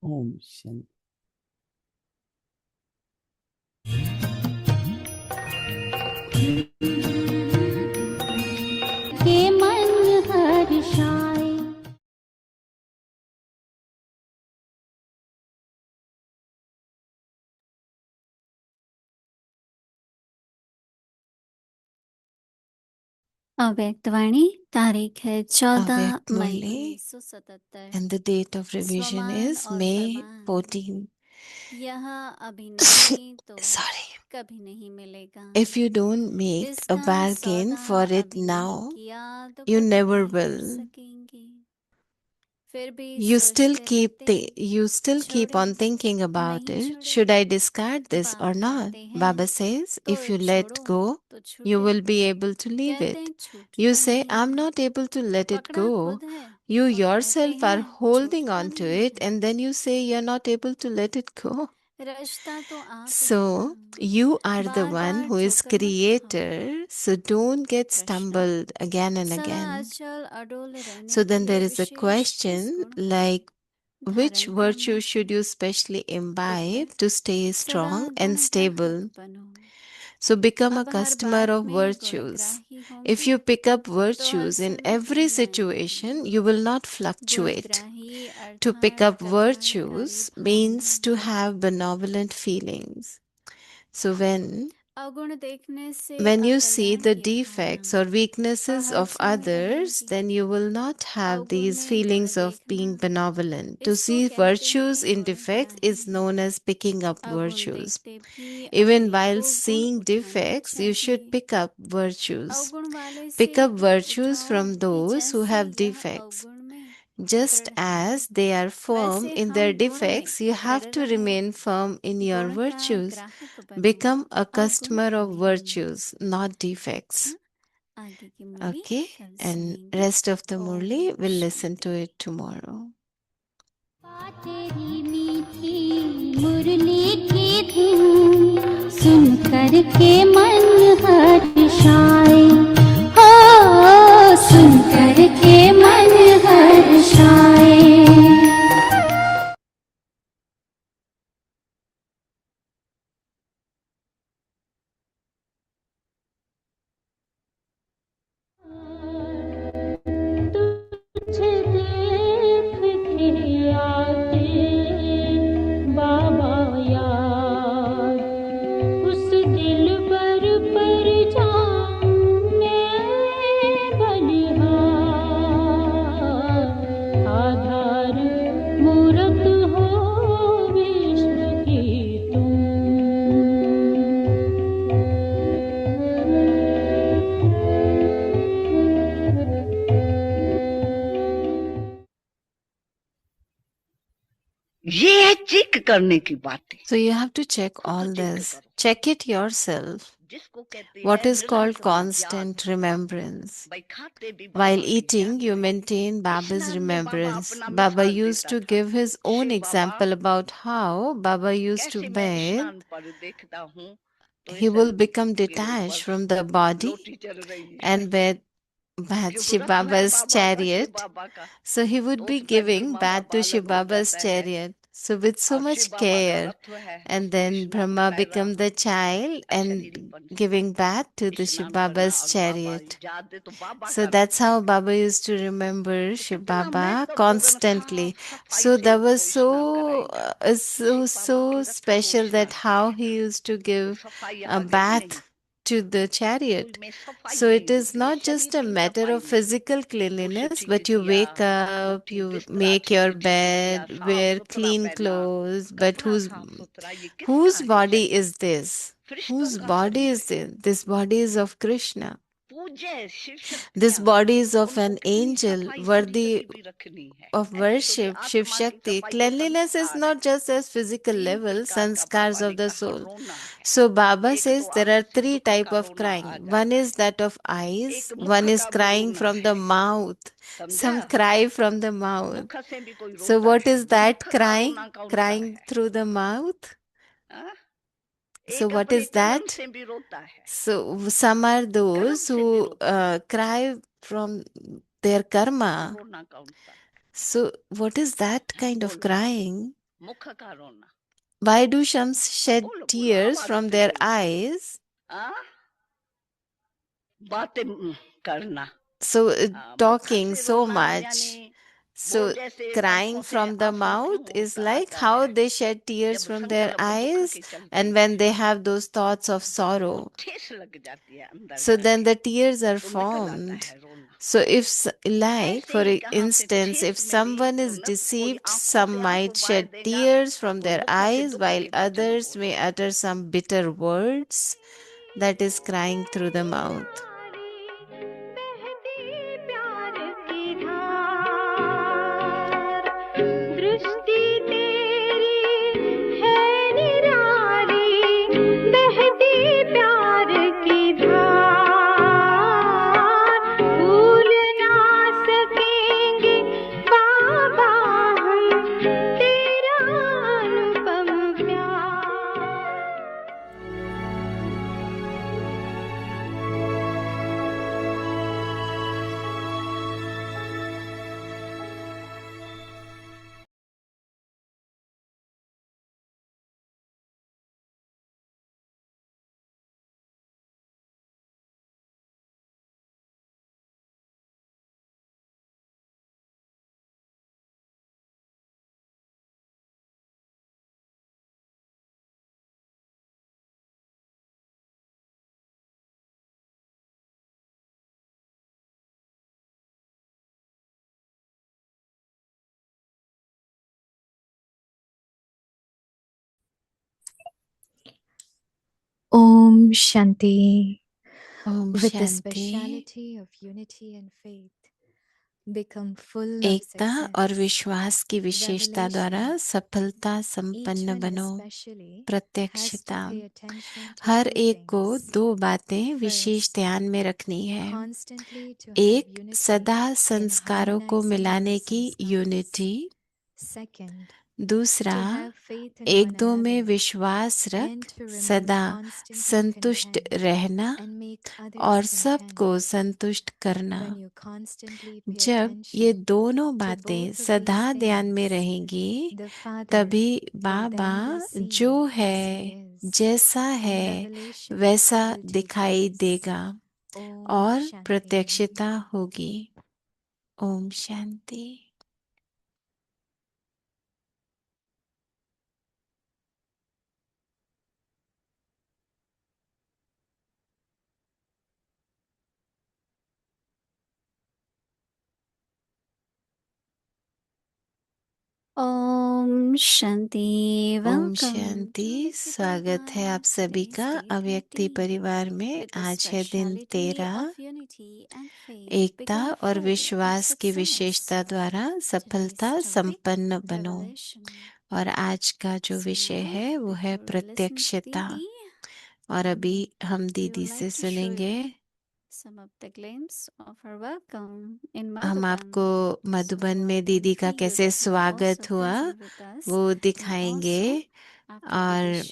Om Shanti. के मन हर्षाए अव्यक्तवाणी तारीख है 14 Avyakt May Murli, 1977। and the date of revision स्वमान is और May प्रमाण 14. यह अभी नहीं तो Sorry. कभी नहीं मिलेगा। If you don't make a इसका bargain सौदा for it अभी नहीं now, किया तो you कभी never नहीं कर will. सकेंगे। फिर भी You still सोचते रहते, keep on छोड़ो thinking about नहीं it. छोड़ो, Should I discard this or बात not? करते हैं Baba says, तो if you let छोड़ो go, तो you छूटे, will be able to leave कहते it. हैं छूटता You say, नहीं, I'm not able to let it पकड़ा go. खुद है You और कहते yourself are हैं holding छूटता on to नहीं it, and then you say you're not able to let it go. रास्ता तो आप है So, ना, you are the bar one bar who is ठोकर मत खाओ। creator, so don't get प्रश्न, stumbled again and सदा again. अचल अडोल रहने So के then there लिए is a विशेष किस question गुण को like, which धारण virtue करना should है? you specially imbibe Uttar, to stay सदा strong गुण and stable? ग्राहक बनो। So become a अब हर customer बात of में virtues. गुणग्राही If होंगे you pick up तो हर virtues in समय every गुण situation, गाएंगे। you will not fluctuate. गुणग्राही To pick अर्थात up कल्याणकारी virtues Bhavna. means to have benevolent feelings. So अगुण देखने से when you see अकल्याण the की defects Bhavna or weaknesses of अहर्ष में others, रहेगी। then you will not have अवगुण these में गुण feelings of being देखना, benevolent. To इसको see कहते virtues हैं in defects is गुणग्राही। known as picking up अगुण virtues. देखते भी Even अपने while को गुण seeing उठाना defects, you should चाहिए। pick up virtues. अवगुण वाले Pick से up गुण virtues उठाओ from कि those who जैसे have यह defects. अवगुण में Just दृढ़ है, as they are firm वैसे in हम their गुण में defects, you दृढ़ have to रहे। remain firm in your गुण का virtues. ग्राहक बनो Become a और गुण customer of नहीं। virtues, not defects. अच्छा, आगे की मुरली Okay, कल and सुनेंगे। rest of the Om Murli we'll listen Shanti. to it tomorrow. तेरी मीठी मुरली की धुन सुन कर के मन हर्षाए, हो सुन कर के मन हर्षाए। तुझे देख के आते बाबा याद, उस दिलबर पर जाऊं मैं बलिहार। आधार मूरत हो विश्व की तुम, ये है चेक करने की बातें। So you have to check खुद all चेक this. करो, Check it yourself. जिसको कहते What हैं is called निरंतर याद। constant remembrance? भाई खाते भी While बाबा की eating, याद you है। maintain इस Baba's नाम में बाबा remembrance. अपना Baba मिसाल used देता to था। give his own Shiv Baba example about how Baba used to कैसे मैं bathe. स्नान पर देखता हूँ तो He will ऐसे become के detached ऊपर from the body रोटी चल रही है, and bathe क्योंकि Shiv रत्न है Baba's बाबा का, शिव chariot. बाबा का, So he would तो be उसमें giving Brahma bath Baba to Shiv अलग हो Baba's जाता है chariot. So with so और शिव much बाबा का care. रत्न है, And उसको then स्नान Brahma कराएगा। become the child and अशरीरपन giving bath to the Shiv स्नान करना Baba's और बाबा chariot. याद दे तो बाबा So का that's रत्न how है। Baba used to remember तो Shiv कितना Baba महत्वपूर्ण था, constantly. सफाई So से that was उसको स्नान कराएगा। so शिव बाबा के रत्न को special that स्नान how he कराएगा। used to तो give सफाई a आ गई नहीं, bath to the कोई chariot. में सफाई So नहीं it is होती है, not just शरीर a की matter सफाई of नहीं। physical उसे cleanliness, ठीक but you किया, wake up, उठी you बिस्तरा make ठीक your ठीक किया, bed, साफ wear सुथरा clean पहना, clothes, but कपड़ा साफ सुथरा, ये किसका whose है body शरीर? is this? फरिश्तों Whose का body शरीर is है। this? This body is of Krishna. पूज्य शिव This शक्तियाँ, body is of उनको an कितनी angel सफाई थोड़ी worthy कभी भी रखनी है। of ऐसे थोड़ी worship, Shiv आत्मा की Shakti. सफाई तो Cleanliness is संस्कार है। not just as physical 3 level, प्रकार का sanskars बाबा of ने the कहा soul. रोना है। So Baba एक says तो there are आंख से 3 दुख type का of रोना crying. आ One जाता है, is that of eyes, एक मुख one is का भी crying रोना from है। the mouth. समझा? Some cry from the mouth. मुख से भी कोई So रोता what है, is that मुख का crying? रोना कौन सा Crying है? through the mouth? हाँ? So एक what अपने is चलन that? से भी रोता है, So some are कर्म those से भी who रोता है। cry from their वो karma. रोना कौन सा है? So what is that हाँ, kind of बोलो, crying? मुख का रोना। Why do shams हाँ, shed बोलो बोलो, tears आवाज from से their बोलो। eyes? हाँ? बातें करना, So मुख talking से so रोना much. यानी So crying from the mouth is like how they shed tears from their eyes, and when they have those thoughts of sorrow, so then the tears are formed. So if like for instance, if someone is deceived, some might shed tears from their eyes while others may utter some bitter words. That is crying through the mouth. दृष्टि तेरी है निराली, बहती प्यार की धार, भूल ना सकेंगे बाबा हम तेरा अनुपम प्यार। Om Shanti. Om With the Shanti. speciality of unity and faith, become full of एकता और success. विश्वास की विशेषता द्वारा सफलता Each संपन्न one बनो। especially has to प्रत्यक्षता, pay attention to her two एक को things. दो बातें विशेष First, ध्यान में रखनी है। constantly to have एक, unity सदा in संस्कारों को harmonizing मिलाने our की sanskars. यूनिटी। Second, दूसरा, to have faith in एक one दो में another विश्वास and रख to remain सदा constantly संतुष्ट content रहना and make और others सबको content. संतुष्ट करना। When you constantly pay जब ये attention दोनों to बातें both of सदा these ध्यान में things, रहेंगी, the Father तभी will Baba then be seen जो as है, he is, जैसा and है, revelation वैसा will take दिखाई place. देगा Om और Shanti. प्रत्यक्षता होगी। ओम शांति। ओम शांति। ओम वेलकम शांति। स्वागत है आप सभी का अव्यक्ति परिवार में। आज है दिन 13। एकता और विश्वास की विशेषता द्वारा सफलता संपन्न बनो। और आज का जो विषय है वो है प्रत्यक्षता। और अभी हम दीदी से सुनेंगे। हम आपको मधुबन में दीदी का कैसे स्वागत हुआ वो दिखाएंगे। और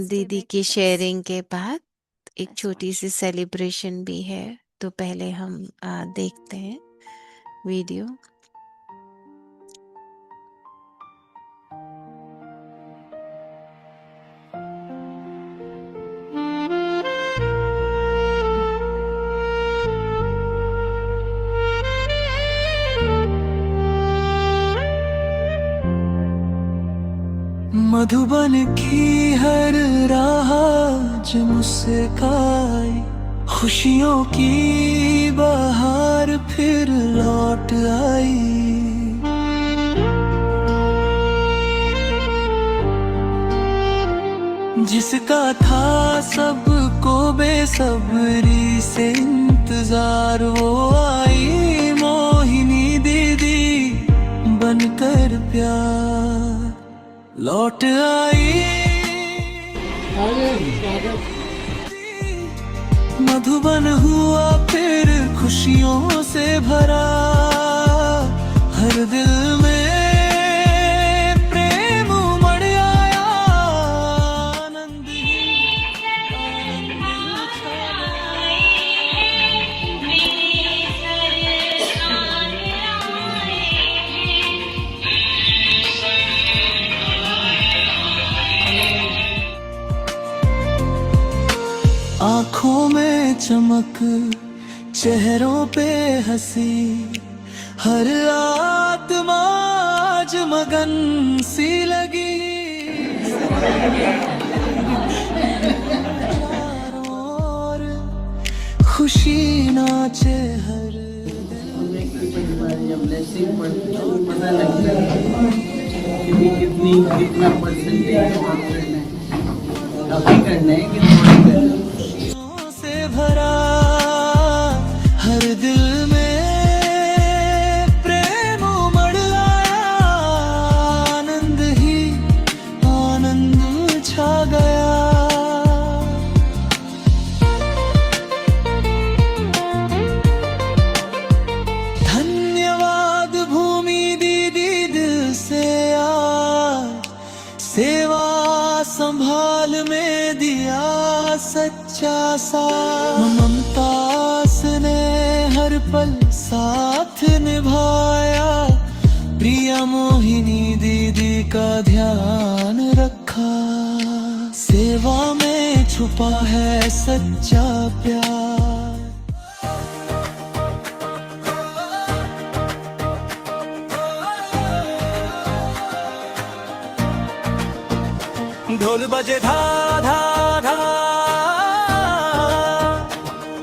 दीदी की शेयरिंग के बाद एक छोटी सी सेलिब्रेशन भी है। तो पहले हम देखते हैं वीडियो। मधुबन की हर राह जो मुझसे खाई, खुशियों की बहार फिर लौट आई। जिसका था सबको बेसब्री से इंतजार, वो आई मोहिनी दीदी बनकर प्यार लौट आई। मधुबन हुआ फिर खुशियों से भरा, हर दिल में प्रेम उमड़ आया। आनंद आँखों में चमक चेहरों पे हंसी, हर आत्मा आज मगन सी लगी। चारों ओर खुशी नाचे हर व्यक्ति परिवार या ब्लेसिंग पढ़ते हो पता लगता है कि कितना परसेंटेज काम करना है, काफी करना है कि थोड़ा करना है। खुशियों से भरा हर दिल में प्रेम उमड़ आया, आनंद ही आनंद छा गया। धन्यवाद भूमि दीदी दिल से यार, सेवा संभाल में दिया सच्चा साथ। ममता ने हर पल साथ निभाया, प्रिया मोहिनी दीदी का ध्यान रखा। सेवा में छुपा है सच्चा प्यार। ढोल बजे धा धा धा,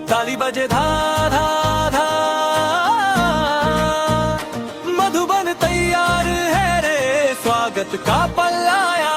ताली बजे धा धा धा, मधुबन तैयार है रे, स्वागत का पल आया।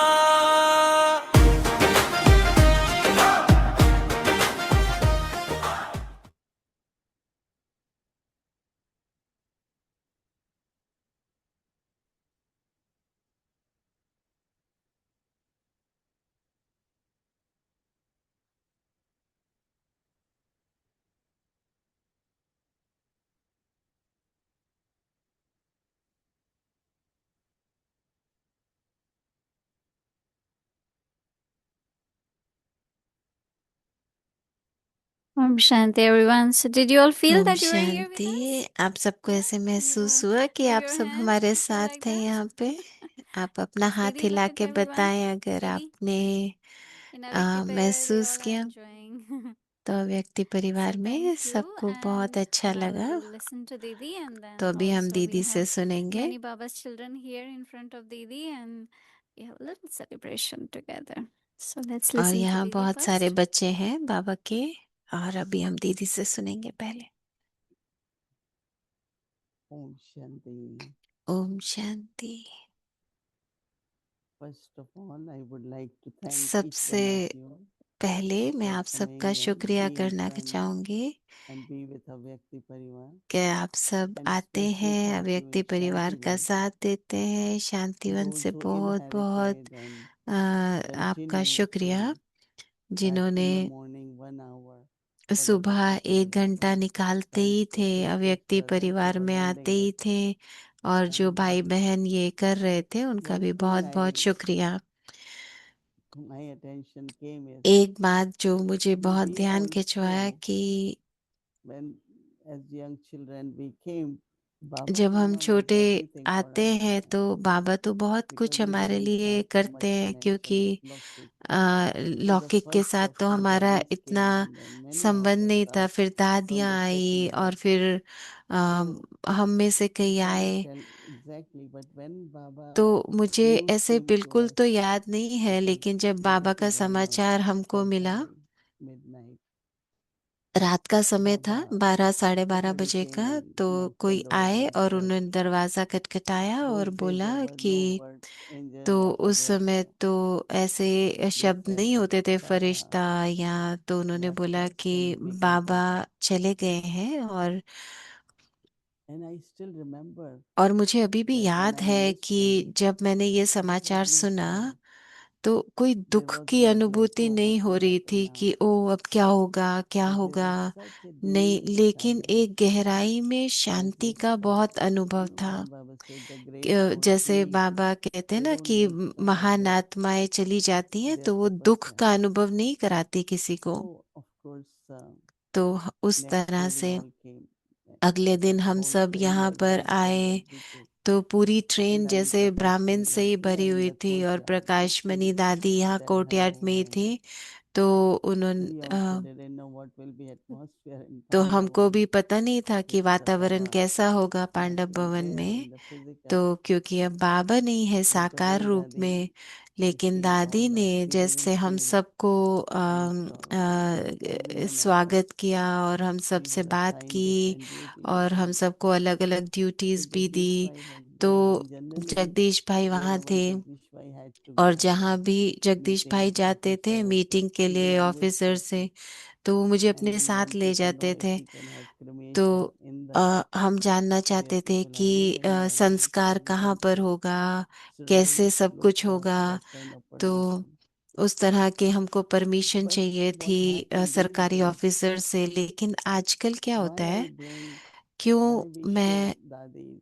Om Shanti, everyone. So, did you all feel Om that you were here with Shanti. us? आप सबको ऐसे महसूस हुआ कि Wave आप your सब hands हमारे like साथ हैं that. यहाँ पे? आप अपना Steady हाथ look हिला at के everyone. बताएं अगर See, आपने in Avyakti Parivar, we महसूस all are किया। enjoying. तो व्यक्ति So, परिवार में thank you. सबको बहुत And अच्छा now लगा। we'll listen to Didi, and then तो अभी हम also we दीदी से have सुनेंगे many Baba's children here in front of Didi, and we have a little celebration together. So, let's और listen to यहाँ Didi बहुत सारे first. बच्चे हैं बाबा के, और अभी हम दीदी से सुनेंगे पहले। ओम शांति। ओम शांति। First of all I would like to thank each सबसे वन ऑफ यू पहले मैं फॉर आप सबका कमिंग एंड शुक्रिया बीइंग करना फ्रेंड्स चाहूंगी एंड बी विद अव्यक्ति परिवार कि आप सब एंड आते स्पेशली हैं, थैंक यू अव्यक्ति परिवार का शांतिवन साथ देते हैं। शांतिवन दोज से हु बहुत बहुत इनहेरिटेड एंड आपका कंटिन्यू टू शुक्रिया, स्टार्ट जिन्होंने in the morning 1 hour for the सुबह प्रैक्टिस 1 घंटा निकालते ही थे, अव्यक्ति परिवार में आते ही थे, और जो भाई बहन ये कर रहे थे उनका भी बहुत बहुत शुक्रिया। माय अटेंशन केम इज एक बात जो मुझे बहुत वी ध्यान खिंचवाया आल्सो कि when as young children we came baba जब you हम know did छोटे everything for आते us हैं तो बाबा तो बहुत कुछ because we हमारे didn't लिए have so करते much हैं, connection क्योंकि with Lokik. So the लौकिक के first साथ of तो all हमारा daddies इतना came and then many of संबंध us नहीं था। are फिर from दादियाँ the आई second और batch. फिर So हम में से I कई cannot आए। tell exactly but when Baba तो मुझे news ऐसे came to बिल्कुल us तो याद नहीं है, it was लेकिन जब बाबा का 12 or समाचार हमको मिला, 12:30 midnight रात का समय था, Baba 12 साढ़े 12 somebody बजे came का, and तो knocked on कोई the wall आए and और said उन्होंने दरवाजा खटखटाया और those days बोला there were कि no word angel तो or उस समय Farishtah. तो ऐसे They शब्द said नहीं that होते थे Baba फरिश्ता या, तो उन्होंने left बोला us कि and we can Baba go. चले गए हैं। And I still remember और मुझे अभी भी that when याद I है कि listened, जब मैंने ये it समाचार was like सुना तो कोई there दुख was की not like, अनुभूति oh, नहीं what हो will रही happen थी now? कि ओ अब क्या होगा क्या But there होगा, was such a नहीं, deep लेकिन silence, एक गहराई में शांति quietness का that, बहुत अनुभव था। when Baba said the great जैसे souls leave, बाबा कहते हैं they ना don't कि leave महान for आत्माएं चली जाती हैं their तो वो purpose दुख then. का अनुभव नहीं कराती किसी को। So, of course, तो उस next तरह day we से all came. अगले दिन हम Whole सब train यहाँ was पर jam-packed आए, with people. तो पूरी ट्रेन And जैसे Amrita ब्राह्मण Prasad से was ही there भरी in हुई the थी, और courtyard. प्रकाश मणि दादी यहाँ Said कोर्टयार्ड hi, में ही hi. थी। तो We उन्होंने also didn't know what will be atmosphere in तो Pandav हमको भी Bhavan, पता नहीं था कि because the वातावरण Baba कैसा होगा was पांडव not भवन there में। in the तो physical, क्योंकि अब बाबा नहीं है but the साकार way रूप Dadi में, लेकिन received दादी all ने of, we didn't जैसे हम feel सबको everyone offered स्वागत किया और हम सबसे people बात assigned की different और duties. हम सबको अलग अलग So ड्यूटीज भी दी, Jagdish Bhai was तो there, and generally जगदीश भाई वहाँ wherever थे। Jagdish Bhai had to और go for जहाँ भी जगदीश भाई meetings, जाते थे officers, मीटिंग के he will लिए be with ऑफिसर us. से, तो वो मुझे And अपने we साथ ले wanted to know जाते if थे। we can have तो cremation in the हम जानना where चाहते थे people are कि living, where there is संस्कार no कहाँ one पर to होगा, कैसे serve, सब look कुछ for होगा। that kind of तो permission. उस तरह के हमको परमिशन But चाहिए what थी happened these सरकारी days, ऑफिसर से। लेकिन आजकल क्या why होता I है, bring, क्यों why we show मैं dadis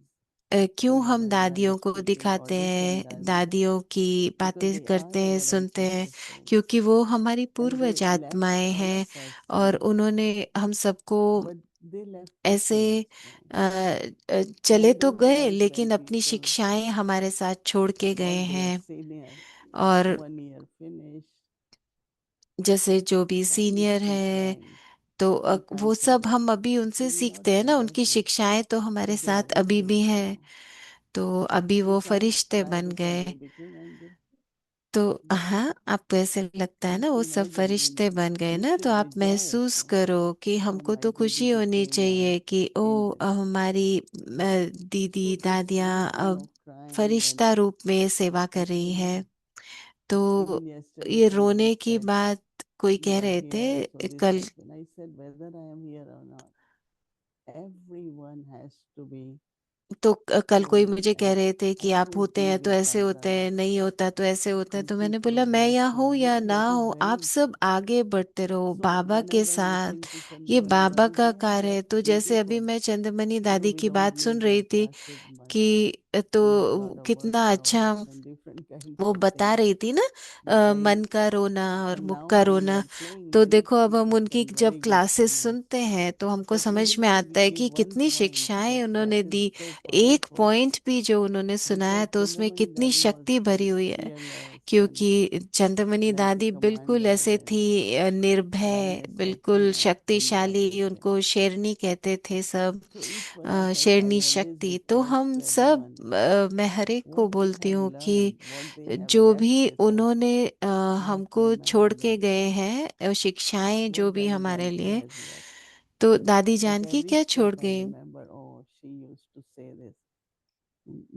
क्यों हम whenever we are दादियों को speaking, दिखाते audition हैं, dadis, दादियों की because बातें they करते are हैं, our सुनते हैं, ancestors क्योंकि वो हमारी and they पूर्वज left आत्माएं all हैं। of us और to, उन्होंने हम सबको but they left ऐसे teachings. चले I तो don't गए, like लेकिन when अपनी people शिक्षाएं हमारे साथ छोड़ के गए got their हैं। senior और 1 year finish, जैसे जो भी why we सीनियर still है, trying? तो We वो can't सब forget. हम अभी उनसे We will not सीखते हैं ना, forget उनकी it, शिक्षाएं तो हमारे but they are साथ with अभी भी us हैं। now. तो अभी We वो can't फरिश्ते cry बन because गए। they became angry. तो But हाँ, आपको ऐसे लगता है ना just वो सब imagine, means फरिश्ते बन गए we ना, तो should आप rejoice. महसूस करो कि Oh, हमको my तो Didi खुशी होनी became चाहिए कि ओ angel. हमारी दीदी So this दादियाँ feeling अब of crying फरिश्ता and रूप में सेवा कर रही है। especially तो even yesterday ये someone रोने की said, बात कोई you कह are रहे here, so थे this कल, happened. I said, whether I am here or not, everyone has to be तो कल कोई here मुझे कह and रहे थे कि आप होते everything हैं तो will ऐसे come होते हैं, right. नहीं होता तो ऐसे होता है। And तो मैंने keep बोला मैं यहाँ progressing. हूँ You या know, ना that is हूँ, very आप सब important. आगे बढ़ते रहो So बाबा के whenever listening साथ। to ये Chandramani बाबा Dadi, का they have कार्य a है। तो जैसे अभी beautiful, मैं चंद्रमणि दादी we की don't बात सुन use रही their थी classes much. कि We use a lot तो of कितना अच्छा workshops and different kinds वो of बता things. रही थी ना, But मन का रोना और and मुख now का when we रोना। are playing, तो they देखो अब teach हम us उनकी some जब very good क्लासेस comments. सुनते हैं तो हमको But समझ even में if आता we है give कि one कितनी point, शिक्षाएं but उन्होंने that is दी। so एक powerful पॉइंट भी जो उन्होंने सुनाया because तो उसमें Chandramani कितनी Dadi was शक्ति भरी very हुई है। fearless and क्योंकि चंद्रमणि like a दादी बिल्कुल commander ऐसे and थी, निर्भय, lioness of बिल्कुल Punjab, शक्तिशाली, they say. उनको शेरनी कहते थे सब। So each one of us, I शेरनी always शक्ति। तो request हम to सब everyone मैं हर एक को what we बोलती have हूँ कि learned, what they have जो left भी with us. उन्होंने We have to हमको छोड़ remember के that. गए हैं, शिक्षाएं जो What भी Dadi हमारे Janki लिए, has left. तो दादी At जानकी every क्या step, छोड़ I गई। remember, oh, she used to say this.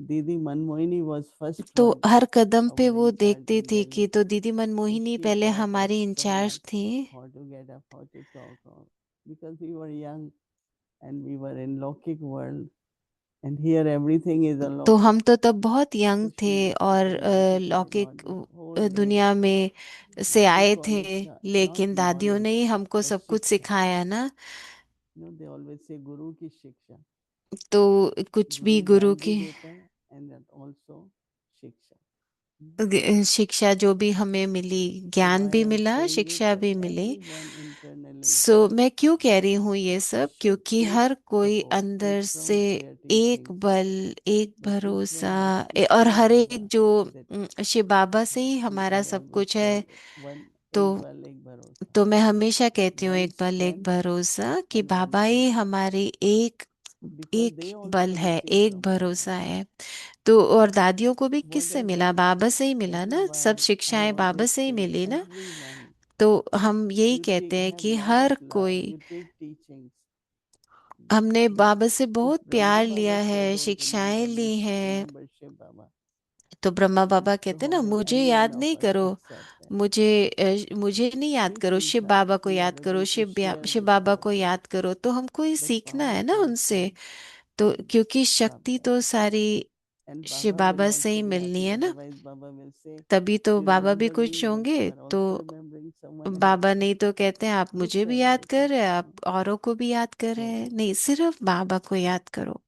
Didi Manmohini was first तो one, हर कदम पे our वो in charge देखती in थी Delhi. कि, तो दीदी So मनमोहिनी she पहले taught us हमारी so इंचार्ज much थी। how to get up, how to talk, because we were young and we were in Lokik world, and here everything is a तो Lokik. हम तो तब बहुत So यंग she थे used to और say Lokik my लौकिक God, whole day. दुनिया में से We आए call थे। it not लेकिन दादियों knowledge, ने ही हमको but सब कुछ shiksha. सिखाया ना। They always say Guru ki shiksha. तो कुछ भी Guru गुरु gyan bhi की deta hai, and that also shiksha. शिक्षा जो भी हमें मिली, So ज्ञान why भी I'm मिला, saying it शिक्षा that भी मिली। everyone internally मैं क्यों कह रही हूँ ये सब, should क्योंकि take हर कोई support, take अंदर from से their एक teachings, बल, एक but each one भरोसा has to और see हर Baba एक जो with it. शिव बाबा से ही See, हमारा I सब always कुछ call है। it one तो ek bal ek bharosa. मैं हमेशा कहती हूँ One एक बल एक strength भरोसा, कि and one Baba he shiksha, हमारी एक because एक they also बल है, received एक from Baba. भरोसा है। तो और दादियों को भी What किससे I मिला, want, बाबा से ही that मिला is ना, सब why I शिक्षाएं बाबा always से ही say मिली ना। everyone, तो हम यही you कहते take हैं have कि lot of हर love, कोई, you take teachings. हमने But बाबा से if बहुत Brahma प्यार लिया Baba said, है, don't शिक्षाएं remember me, ली हैं। remember Shiv Baba. तो ब्रह्मा बाबा कहते So ना, how मुझे any one याद of नहीं us करो, accept that? मुझे नहीं याद This करो, we शिव try, बाबा को we are याद करो, able to share Shiv with बाबा को person. याद करो। तो हमको ये But सीखना power है ना comes उनसे। from तो क्योंकि शक्ति Baba. तो सारी And शिव Baba will बाबा से ही also be मिलनी happy. है ना, Otherwise, Baba will say, तभी तो you बाबा भी remember खुश me, but होंगे। you are तो also remembering someone else. बाबा नहीं तो कहते हैं आप This मुझे भी याद कर separation. रहे हैं, आप औरों को भी याद कर रहे So हैं, नहीं सिर्फ बाबा को याद करो।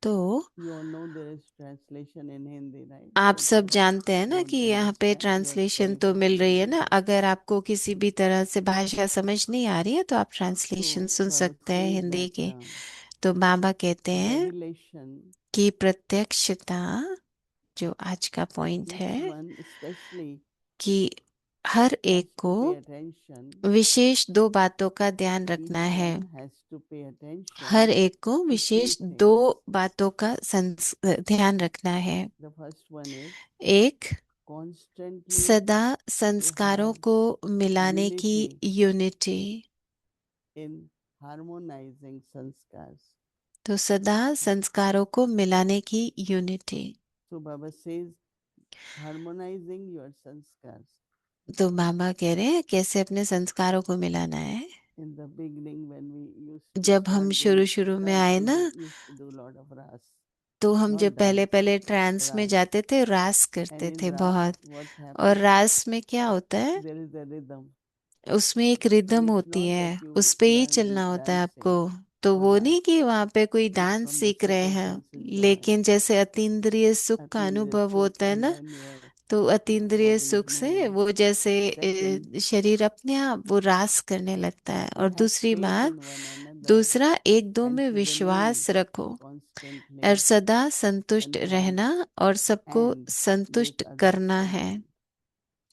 तो you all know there is translation in Hindi, right? आप But सब जानते हैं ना don't कि यहाँ पे understand, you are ट्रांसलेशन तो qualified मिल to रही है read ना। it. अगर आपको किसी भी तरह से भाषा समझ नहीं आ रही है तो आप ट्रांसलेशन So सुन Baba सकते हैं says हिंदी that के। तो बाबा कहते हैं revelation, कि प्रत्यक्षता, जो आज का पॉइंट this है, one especially कि हर एक has को to pay attention. विशेष 2 बातों का ध्यान रखना Each है। one has to pay her attention एक को to 2 विशेष 2 things. बातों का ध्यान रखना है। The first one is एक, constantly सदा to संस्कारों have को मिलाने की unity unity. in harmonizing sanskars. तो सदा संस्कारों को मिलाने की unity. So Baba says, harmonizing your sanskars. तो बाबा कह रहे हैं कैसे अपने संस्कारों को मिलाना है। In the beginning, when we used to जब हम start शुरू में trance, आए we ना, used to do lot of ras, तो हम not जब पहले dance, पहले ट्रांस में ras. जाते थे, रास And करते in थे ras, बहुत। what और happens? रास में क्या होता है, There is a rhythm. उसमें एक And रिदम it's होती not है, that you उस पे ही learn चलना होता है आपको। dancing तो for वो that. नहीं कि वहां पे कोई It's डांस from the सीख रहे subtle हैं, senses joy. लेकिन जैसे अतीन्द्रिय सुख का Atindriya अनुभव sukh, होता है and ना, then your तो अतीन्द्रिय body is सुख से moving. वो जैसे Second, शरीर अपने आप वो रास करने लगता है। to और have दूसरी faith बात, in one another दूसरा, एक दो and में to विश्वास remain रखो और constantly सदा संतुष्ट content रहना और सबको and संतुष्ट make others करना है। content.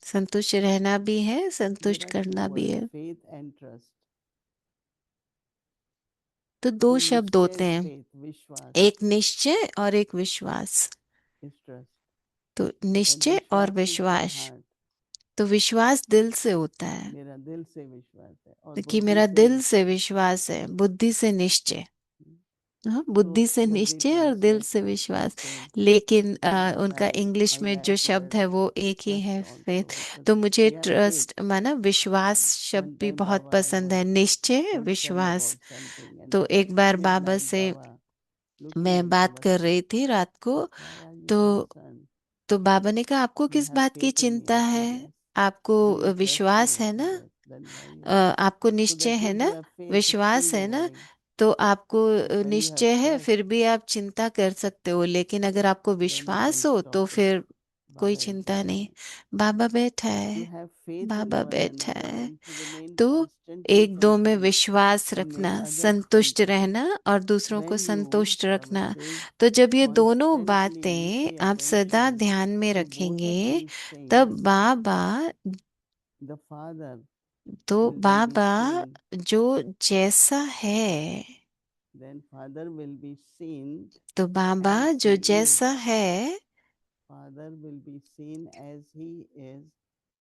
संतुष्ट रहना भी है, There संतुष्ट are 2 करना भी words, है। faith and trust. तो 2 So शब्द nishcha होते is हैं, faith, vishwas एक निश्चय और एक विश्वास। is trust. तो And निश्चय और vishwas is from विश्वास, heart. तो विश्वास दिल से होता है मेरा दिल से विश्वास है और कि बुद्धि मेरा से दिल से निश्चय. विश्वास है, बुद्धि से निश्चय। हाँ, So बुद्धि से when we निश्चय और दिल translate से the विश्वास। same, लेकिन उनका sometimes इंग्लिश I में जो like to शब्द add है वो एक ही trust है, also फेथ। because तो मुझे we have faith. ट्रस्ट माना विश्वास शब्द One भी time बहुत Baba पसंद है, was निश्चय concerned विश्वास। about something and तो एक बार midnight बाबा से Baba looking मैं at बात Baba कर said, रही थी रात को। why are you तो concerned? बाबा ने कहा आपको You किस have बात की faith in me. चिंता I है, said yes. आपको Do you trust me? विश्वास I है said ना, yes. Then why you? आपको So निश्चय that है means ना, you have faith, विश्वास still है you ना, worry. तो आपको When you have निश्चय है trust, फिर भी आप चिंता कर सकते हो, लेकिन अगर आपको then you विश्वास can हो stop तो it. फिर कोई Baba is चिंता नहीं। there. बाबा बैठा To है, have faith in Baba one बैठा another है। and to remain तो constantly एक दो में content, विश्वास to make रखना, others संतुष्ट content. रहना और दूसरों को When you, संतुष्ट Baba रखना। says, तो जब ये दोनों constantly बातें pay आप सदा attention ध्यान में to both of रखेंगे, these तब things, बाबा, the Father तो will be बाबा seen. जो जैसा है, Then Father will be seen तो बाबा as जो He is. जैसा है, Father will be seen as He is.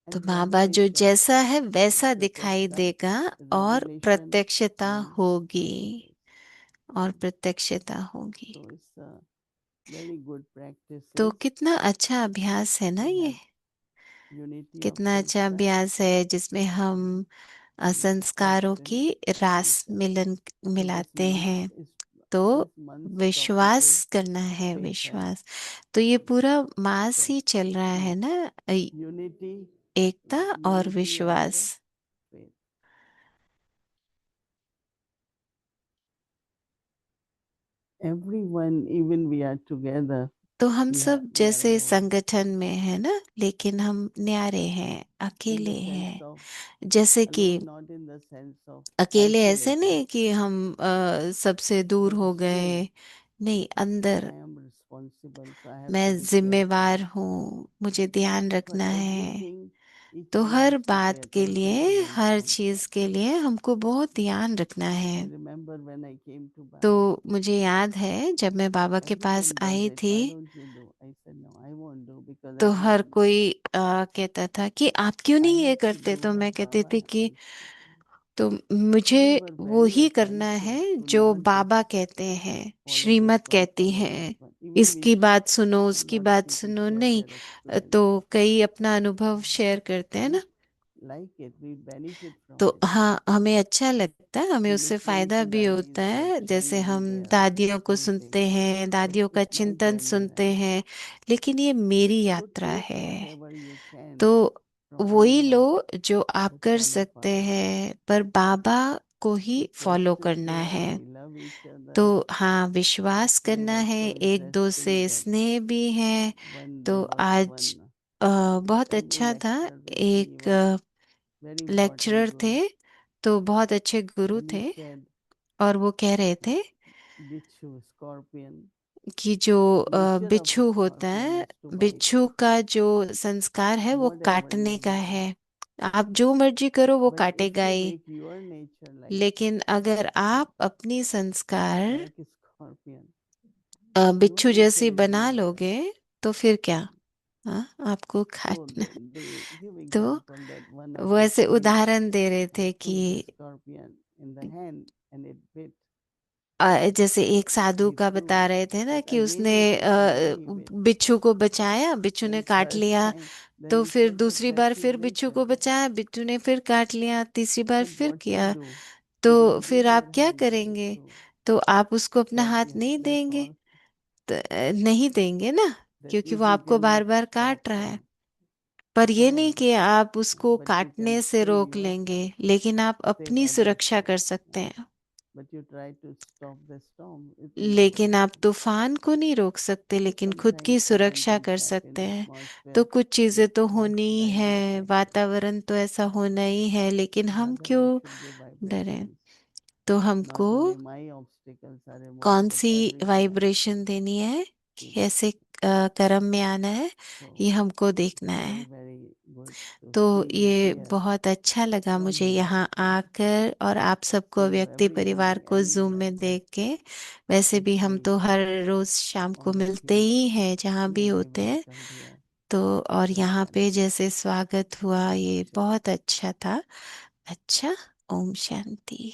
तो And बाबा जो revelation, जैसा है वैसा दिखाई pratyakshta, देगा और revelation प्रत्यक्षता will होगी, take place. और प्रत्यक्षता होगी। So it's a very good practice तो is कितना अच्छा अभ्यास है ना to ये, have unity of कितना अच्छा sanskar अभ्यास है जिसमें हम and संस्कारों trust की in रास sanskar. मिलन So this मिलाते month हैं। is तो this month's topic विश्वास is करना है, faith and विश्वास। तो ये पूरा मास ही trust. चल रहा है ना, Unity, एकता और unity and विश्वास। faith. Everyone, even we are together, तो हम we सब are जैसे alone. संगठन में है ना, लेकिन हम न्यारे हैं, In अकेले the हैं। sense of जैसे कि alone, not in the sense of अकेले ऐसे isolated. नहीं कि हम सबसे दूर But हो still, गए, नहीं, अंदर I am responsible, so I have मैं to be जिम्मेवार careful. हूँ, मुझे ध्यान For रखना है। everything, each तो one her has to pay बात के attention लिए, to one हर sanskar. चीज के लिए हमको बहुत ध्यान रखना है। I remember when I came to तो Baba, मुझे याद है जब मैं बाबा के पास everyone does आई it. थी, Why don't you do? I said no, I won't do because तो हर everyone does. कोई कहता था कि आप क्यों I नहीं ये have to करते, do तो what मैं कहती Baba थी कि says to do. तो So मुझे we were वो very ही करना है attentive to जो not बाबा just कहते हैं, follow this श्रीमत one, कहती follow है, this one. Even इसकी we, बात सुनो, a उसकी lot of बात people सुनो, share नहीं। their experience. तो कई अपना अनुभव शेयर करते हैं We ना, like it, we benefit तो from it. हाँ, हमें अच्छा लगता है, हमें To उससे listening फायदा to भी Dadi's होता है। जैसे lecturing हम and their दादियों को chanting. सुनते हैं, But दादियों का it's my चिंतन journey सुनते now. हैं, लेकिन ये मेरी So यात्रा take है। whatever you can तो from वही लो everyone, जो आप but कर follow सकते Father. हैं, पर बाबा को ही So फॉलो practice करना here, है। we love each तो other. हाँ, विश्वास Today करना was है, so एक दो से interesting that स्नेह भी है। when तो there was आज one बहुत very good अच्छा था। lecturer with me, एक one very important लेक्चरर थे, guru, तो बहुत अच्छे गुरु and he थे, said, और वो कह रहे थे Bichu, scorpion, कि जो nature of a बिच्छू होता scorpion है, is to bite. बिच्छू का जो संस्कार है वो Whatever काटने you का do, है। आप जो मर्जी करो वो But if काटेगा you he. make your nature like लेकिन अगर आप अपनी संस्कार like a scorpion, your बिच्छू nature जैसी is बना like that. लोगे तो फिर क्या? हाँ, आपको So काटना। they give तो example that one of वो the ऐसे snake उदाहरण दे रहे थे took the कि scorpion in the hand and it bit. जैसे एक साधु He का flew, बता रहे थे ना but कि again उसने he took again he bit. बिच्छू को बचाया, बिच्छू ने Then काट third लिया। time, then तो he फिर दूसरी बार protected फिर his बिच्छू को nature. बचाया, बिच्छू ने फिर काट लिया, तीसरी बार But फिर what you किया। do? You तो don't give फिर your आप क्या hand करेंगे? to तो आप उसको अपना हाथ scorpion. नहीं That's देंगे? all. नहीं देंगे ना, That क्योंकि if वो you आपको बार cannot बार stop काट रहा है। him, पर ये नहीं all, कि आप उसको but you can काटने से save रोक your लेंगे, लेकिन आप save अपनी others. सुरक्षा कर सकते हैं। But you try to stop the storm, it will never लेकिन आप happen. तूफान को नहीं रोक सकते, So लेकिन खुद की sometimes certain सुरक्षा things कर सकते happen, हैं। तो atmosphere कुछ चीजें तो होनी ही like this है, happen. वातावरण तो ऐसा होना ही है, लेकिन हम Otherwise क्यों should be डरें? vibrations. तो Not हमको only my obstacles are कौन removed, सी everybody वाइब्रेशन देनी है, is. कैसे कर्म में आना है, ये So हमको देखना very, है। very good to तो see you ये here बहुत अच्छा लगा from मुझे here. यहाँ आकर और आप सबको, See you व्यक्ति every परिवार morning, को जूम anywhere. में देख के। वैसे भी हम Especially तो हर रोज शाम को all of मिलते you. ही हैं जहाँ भी Really होते हैं। welcomed here. तो और Very यहाँ पे wonderful. जैसे स्वागत हुआ, ये Chalo. बहुत अच्छा था। अच्छा, ओम शांति।